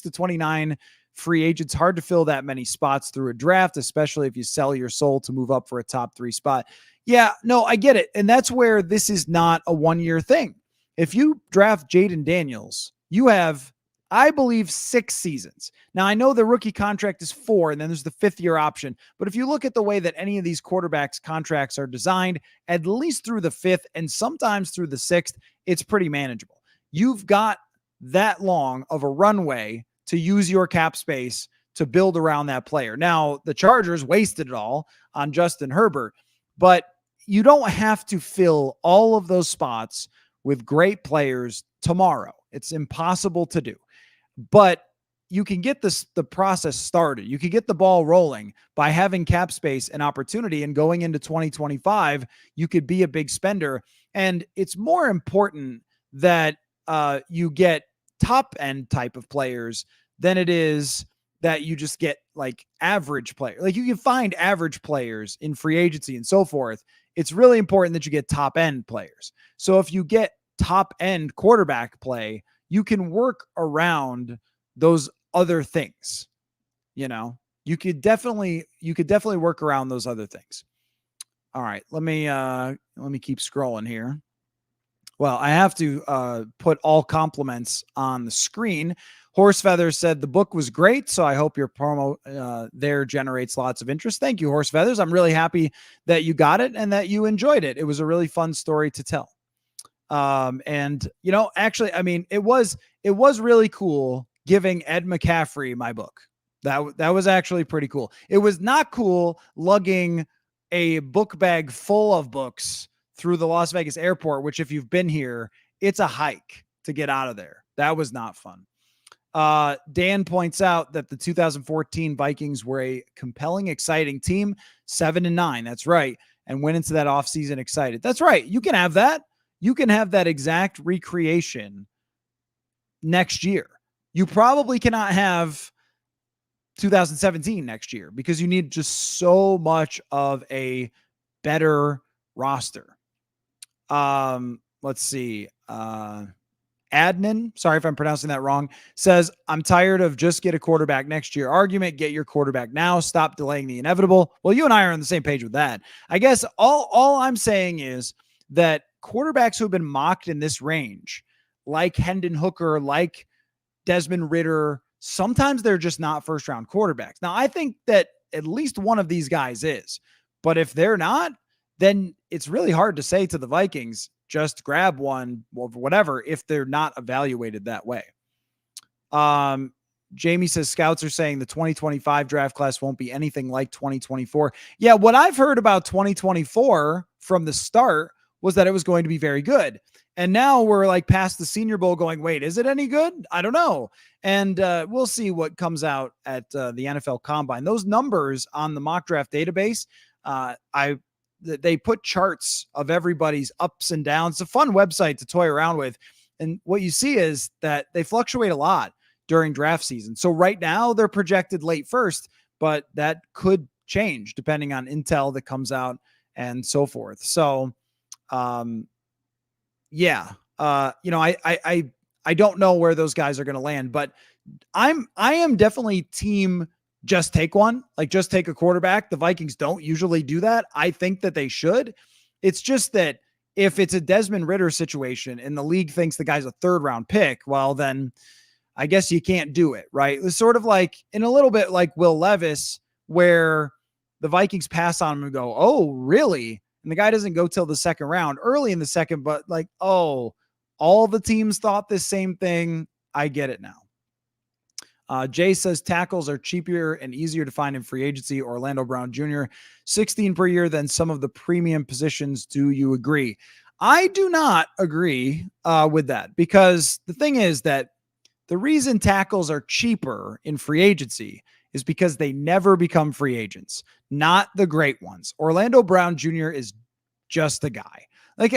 to 29 free agents. Hard to fill that many spots through a draft, especially if you sell your soul to move up for a top 3 spot. Yeah, no, I get it. And that's where this is not a 1-year thing. If you draft Jaden Daniels, you have, I believe, 6 seasons. Now, I know the rookie contract is 4, and then there's the 5th-year option. But if you look at the way that any of these quarterbacks' contracts are designed, at least through the 5th and sometimes through the 6th, it's pretty manageable. You've got that long of a runway to use your cap space to build around that player. Now, the Chargers wasted it all on Justin Herbert, but you don't have to fill all of those spots with great players tomorrow. It's impossible to do. But you can get the process started. You can get the ball rolling by having cap space and opportunity. And going into 2025, you could be a big spender. And it's more important that you get top end type of players than it is that you just get like average players. Like, you can find average players in free agency and so forth. It's really important that you get top end players. So if you get top end quarterback play, you can work around those other things. You could definitely work around those other things. All right, let me keep scrolling here. Well, I have to put all compliments on the screen. Horsefeathers said the book was great, so I hope your promo there generates lots of interest. Thank you, Horsefeathers. I'm really happy that you got it and that you enjoyed it. It was a really fun story to tell. And actually, I mean, it was really cool giving Ed McCaffrey my book. That was actually pretty cool. It was not cool lugging a book bag full of books through the Las Vegas airport, which, if you've been here, it's a hike to get out of there. That was not fun. Dan points out that the 2014 Vikings were a compelling, exciting team, 7-9. That's right. And went into that offseason excited. That's right. You can have that. You can have that exact recreation next year. You probably cannot have 2017 next year because you need just so much of a better roster. Let's see. Adnan, sorry if I'm pronouncing that wrong, says, I'm tired of just get a quarterback next year argument. Get your quarterback now. Stop delaying the inevitable. Well, you and I are on the same page with that. I guess all I'm saying is that quarterbacks who have been mocked in this range, like Hendon Hooker, like Desmond Ridder, sometimes they're just not first round quarterbacks. Now, I think that at least one of these guys is, but if they're not, then it's really hard to say to the Vikings, just grab one or whatever, if they're not evaluated that way. Jamie says scouts are saying the 2025 draft class won't be anything like 2024. Yeah, what I've heard about 2024 from the start was that it was going to be very good. And now we're like past the Senior Bowl going, wait, is it any good? I don't know. And we'll see what comes out at the NFL Combine. Those numbers on the mock draft database, they put charts of everybody's ups and downs. It's a fun website to toy around with. And what you see is that they fluctuate a lot during draft season. So right now they're projected late first, but that could change depending on intel that comes out and so forth. So, I don't know where those guys are going to land, but I am definitely team just take one, like just take a quarterback. The Vikings don't usually do that. I think that they should. It's just that if it's a Desmond Ridder situation and the league thinks the guy's a 3rd round pick, well, then I guess you can't do it, right? It's sort of like in a little bit like Will Levis, where the Vikings pass on him and go, oh, really? And the guy doesn't go till the 2nd round, early in the 2nd, but like, oh, all the teams thought the same thing. I get it now. Jay says tackles are cheaper and easier to find in free agency. Orlando Brown Jr., 16 per year than some of the premium positions. Do you agree? I do not agree with that, because the thing is that the reason tackles are cheaper in free agency is because they never become free agents, not the great ones. Orlando Brown Jr. is just the guy. Like,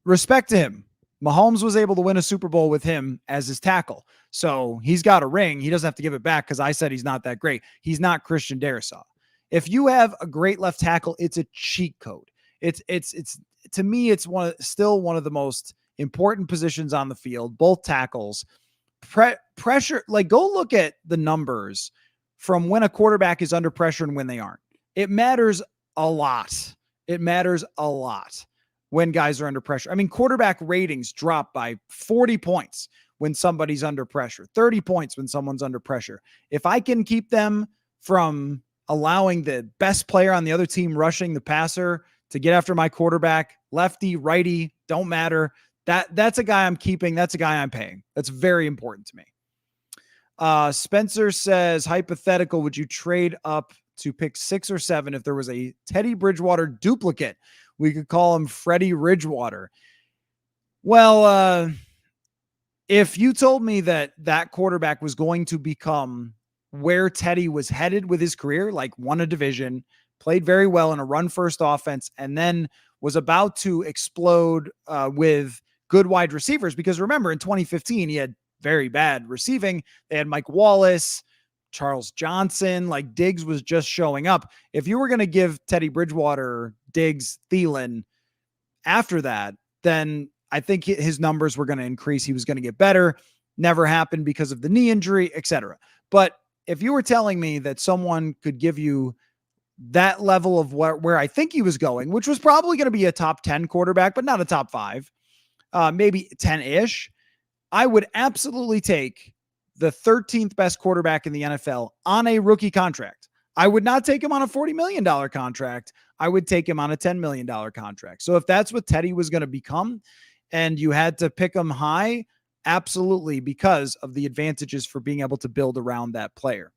respect to him. Mahomes was able to win a Super Bowl with him as his tackle. So he's got a ring. He doesn't have to give it back because I said he's not that great. He's not Christian Darrisaw. If you have a great left tackle, it's a cheat code. It's to me, it's still one of the most important positions on the field, both tackles. Pressure, like, go look at the numbers from when a quarterback is under pressure and when they aren't. It matters a lot. It matters a lot when guys are under pressure. I mean, quarterback ratings drop by 40 points when somebody's under pressure, 30 points when someone's under pressure. If I can keep them from allowing the best player on the other team rushing the passer to get after my quarterback, lefty, righty, don't matter. That's a guy I'm keeping. That's a guy I'm paying. That's very important to me. Spencer says, hypothetical, would you trade up to pick 6 or 7 if there was a Teddy Bridgewater duplicate? We could call him Freddie Ridgewater. Well, if you told me that quarterback was going to become where Teddy was headed with his career, like won a division, played very well in a run-first offense, and then was about to explode with good wide receivers, because remember, in 2015, he had very bad receiving. They had Mike Wallace, Charles Johnson, like Diggs was just showing up. If you were going to give Teddy Bridgewater, Diggs, Thielen after that, then I think his numbers were going to increase. He was going to get better. Never happened because of the knee injury, etc. But if you were telling me that someone could give you that level of where I think he was going, which was probably going to be a top 10 quarterback, but not a top 5, maybe 10-ish, I would absolutely take the 13th best quarterback in the NFL on a rookie contract. I would not take him on a $40 million contract. I would take him on a $10 million contract. So if that's what Teddy was going to become and you had to pick him high, absolutely, because of the advantages for being able to build around that player.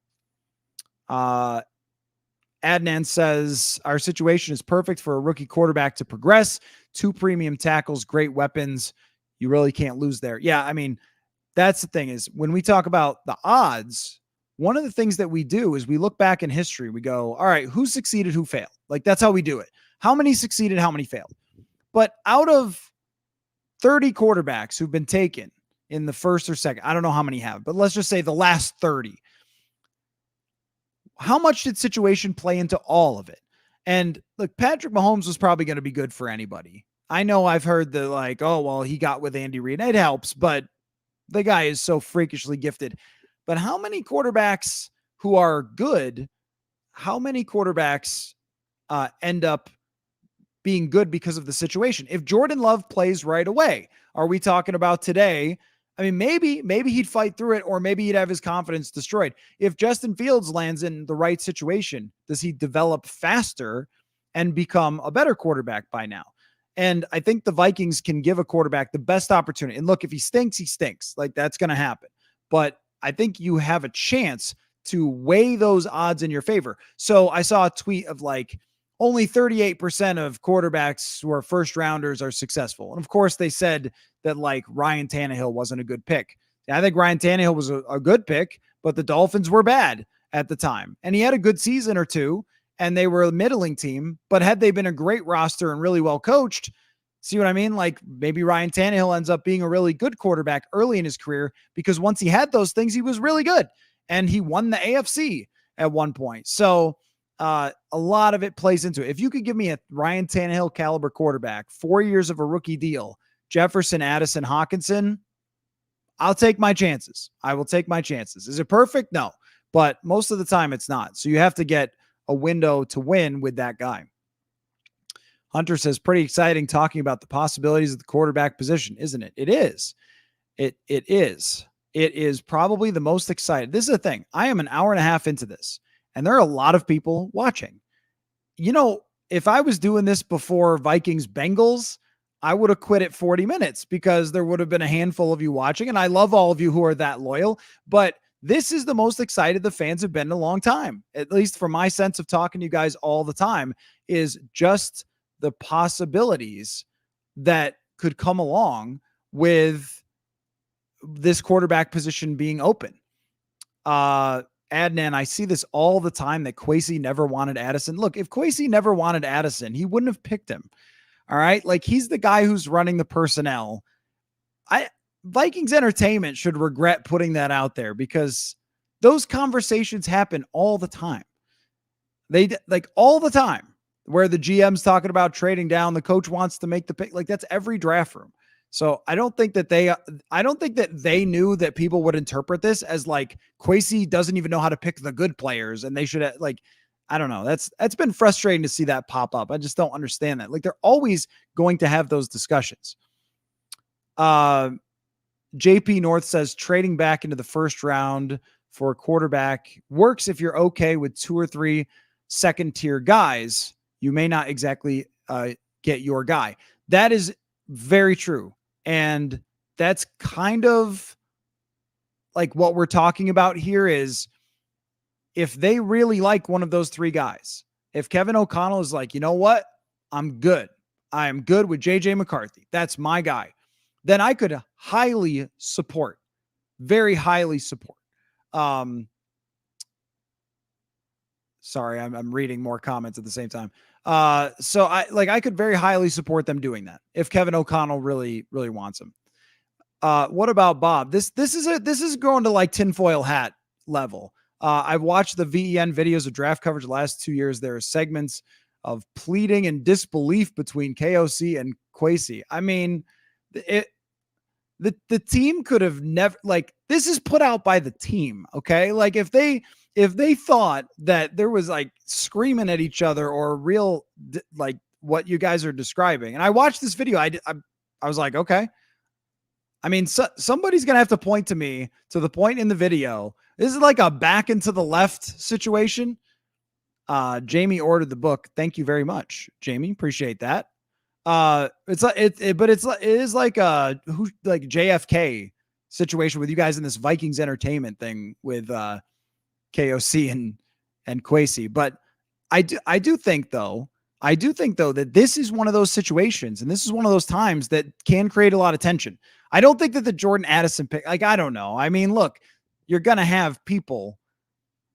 Adnan says, our situation is perfect for a rookie quarterback to progress. 2 premium tackles, great weapons. You really can't lose there. Yeah, I mean, that's the thing, is when we talk about the odds, one of the things that we do is we look back in history. We go, all right, who succeeded, who failed? Like, that's how we do it. How many succeeded, how many failed? But out of 30 quarterbacks who've been taken in the first or second, I don't know how many have, but let's just say the last 30, how much did situation play into all of it? And look, Patrick Mahomes was probably going to be good for anybody. I know I've heard the like, oh, well, he got with Andy Reid. It helps, but the guy is so freakishly gifted. But how many quarterbacks who are good, how many quarterbacks end up being good because of the situation? If Jordan Love plays right away, are we talking about today? I mean, maybe he'd fight through it, or maybe he'd have his confidence destroyed. If Justin Fields lands in the right situation, does he develop faster and become a better quarterback by now? And I think the Vikings can give a quarterback the best opportunity. And look, if he stinks, he stinks. Like, that's going to happen. But I think you have a chance to weigh those odds in your favor. So I saw a tweet of like, only 38% of quarterbacks who are first rounders are successful. And of course they said that like Ryan Tannehill wasn't a good pick. I think Ryan Tannehill was a good pick, but the Dolphins were bad at the time. And he had a good season or two, and they were a middling team, but had they been a great roster and really well coached, see what I mean? Like, maybe Ryan Tannehill ends up being a really good quarterback early in his career, because once he had those things, he was really good, and he won the AFC at one point. So a lot of it plays into it. If you could give me a Ryan Tannehill caliber quarterback, 4 years of a rookie deal, Jefferson, Addison, Hawkinson, I'll take my chances. I will take my chances. Is it perfect? No, but most of the time it's not. So you have to get a window to win with that guy. Hunter says, pretty exciting talking about the possibilities of the quarterback position, isn't it? It is. It is. It is probably the most exciting. This is the thing. I am an hour and a half into this, and there are a lot of people watching. You know, if I was doing this before Vikings Bengals, I would have quit at 40 minutes because there would have been a handful of you watching. And I love all of you who are that loyal, but this is the most excited the fans have been in a long time, at least from my sense of talking to you guys all the time, is just the possibilities that could come along with this quarterback position being open. Adnan, I see this all the time that Kwesi never wanted Addison. Look, if Kwesi never wanted Addison, he wouldn't have picked him. All right. Like, he's the guy who's running the personnel. Vikings Entertainment should regret putting that out there, because those conversations happen all the time. They like all the time where the GM's talking about trading down, the coach wants to make the pick. Like, that's every draft room. So I don't think that they knew that people would interpret this as like Kwesi doesn't even know how to pick the good players, and they should like, I don't know. That's been frustrating to see that pop up. I just don't understand that. Like, they're always going to have those discussions. JP North says trading back into the first round for a quarterback works if you're okay with 2 or 3 second tier guys. You may not exactly get your guy. That is very true. And that's kind of like what we're talking about here is if they really like one of those 3 guys, if Kevin O'Connell is like, you know what, I'm good. I am good with JJ McCarthy. That's my guy. Then I could highly support, very highly support. Sorry, I'm reading more comments at the same time. So I could very highly support them doing that if Kevin O'Connell really, really wants him. What about Bob? This is going to like tinfoil hat level. I've watched the VEN videos of draft coverage the last 2 years. There are segments of pleading and disbelief between KOC and Kwesi. I mean, the team could have never, like, this is put out by the team. Okay. Like, if they thought that there was like screaming at each other or real, like what you guys are describing. And I watched this video. I was like, okay. I mean, somebody's going to have to point to me to the point in the video. This is like a back and to the left situation. Jamie ordered the book. Thank you very much, Jamie. Appreciate that. It's like it is like a JFK situation with you guys in this Vikings Entertainment thing with KOC and Kwesi. But I do think though that this is one of those situations, and this is one of those times that can create a lot of tension. I don't think that the Jordan Addison pick, like, I don't know. I mean, look, you're going to have people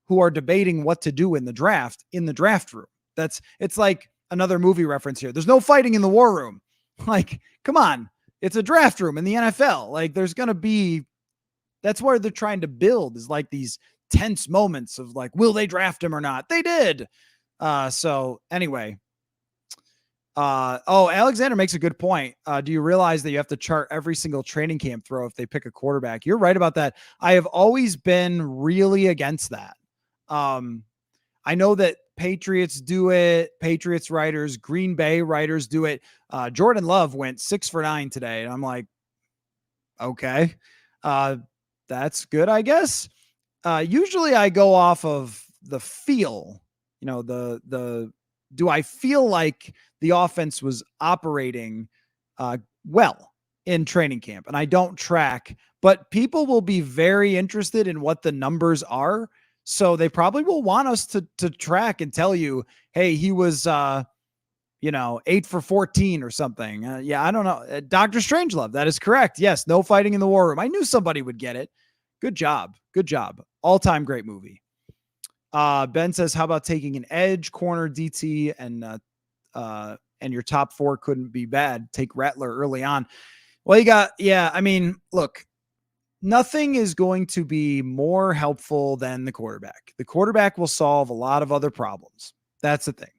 who are debating what to do in the draft room. It's like another movie reference here. There's no fighting in the war room. Like, come on. It's a draft room in the NFL. Like, there's going to be, that's where they're trying to build, is like these tense moments of like, will they draft him or not? They did. So anyway, Alexander makes a good point. Do you realize that you have to chart every single training camp throw if they pick a quarterback? You're right about that. I have always been really against that. I know that Patriots do it. Patriots writers, Green Bay writers do it. Jordan Love went 6 for 9 today. And I'm like, okay, that's good, I guess. Usually I go off of the feel, do I feel like the offense was operating well in training camp? And I don't track, but people will be very interested in what the numbers are. So they probably will want us to track and tell you, hey, he was, 8 for 14 or something. Yeah, I don't know. Dr. Strangelove, that is correct. Yes, no fighting in the war room. I knew somebody would get it. Good job. Good job. All-time great movie. Ben says, how about taking an edge, corner, DT, and your top 4 couldn't be bad. Take Rattler early on. Well, I mean, look, nothing is going to be more helpful than the quarterback. The quarterback will solve a lot of other problems. That's the thing,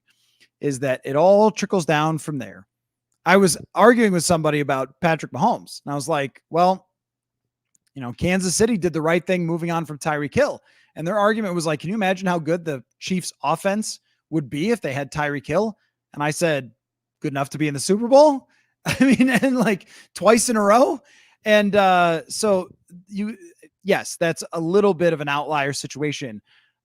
is that it all trickles down from there. I was arguing with somebody about Patrick Mahomes, and I was like, well, Kansas City did the right thing moving on from Tyreek Hill. And their argument was like, can you imagine how good the Chiefs offense would be if they had Tyreek Hill? And I said, good enough to be in the Super Bowl? I mean, and like twice in a row. And yes, that's a little bit of an outlier situation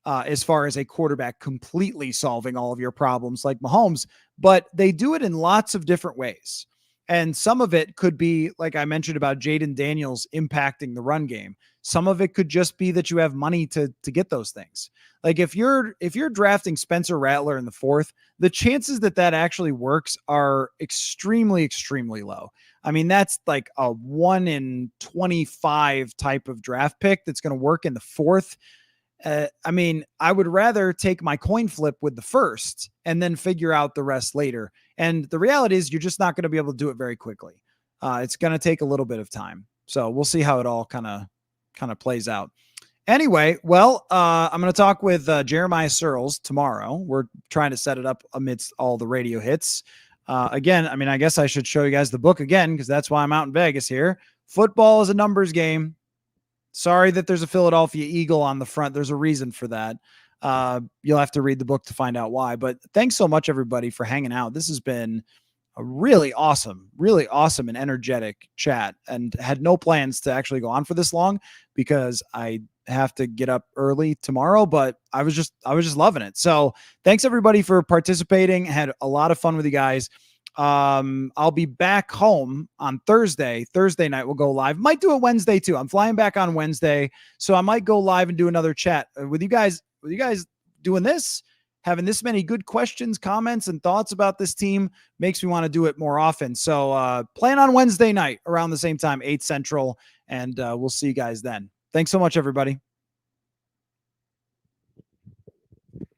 as far as a quarterback completely solving all of your problems like Mahomes, but they do it in lots of different ways. And some of it could be, like I mentioned about Jaden Daniels impacting the run game. Some of it could just be that you have money to get those things. Like if you're drafting Spencer Rattler in the 4th, the chances that actually works are extremely, extremely low. I mean, that's like a 1 in 25 type of draft pick that's going to work in the 4th. I mean, I would rather take my coin flip with the 1st and then figure out the rest later. And the reality is you're just not going to be able to do it very quickly. It's going to take a little bit of time. So we'll see how it all kind of plays out. Anyway, well, I'm going to talk with Jeremiah Searles tomorrow. We're trying to set it up amidst all the radio hits. Again, I mean, I guess I should show you guys the book again, because that's why I'm out in Vegas here. Football is a numbers game. Sorry that there's a Philadelphia Eagle on the front. There's a reason for that. You'll have to read the book to find out why. But thanks so much, everybody, for hanging out. This has been a really awesome and energetic chat, and had no plans to actually go on for this long because I have to get up early tomorrow, but I was just loving it. So thanks everybody for participating. Had a lot of fun with you guys. I'll be back home on Thursday night. We'll go live. Might do it Wednesday too. I'm flying back on Wednesday, so I might go live and do another chat with you guys doing this. Having this many good questions, comments, and thoughts about this team makes me want to do it more often. So plan on Wednesday night around the same time, 8 Central, and we'll see you guys then. Thanks so much, everybody.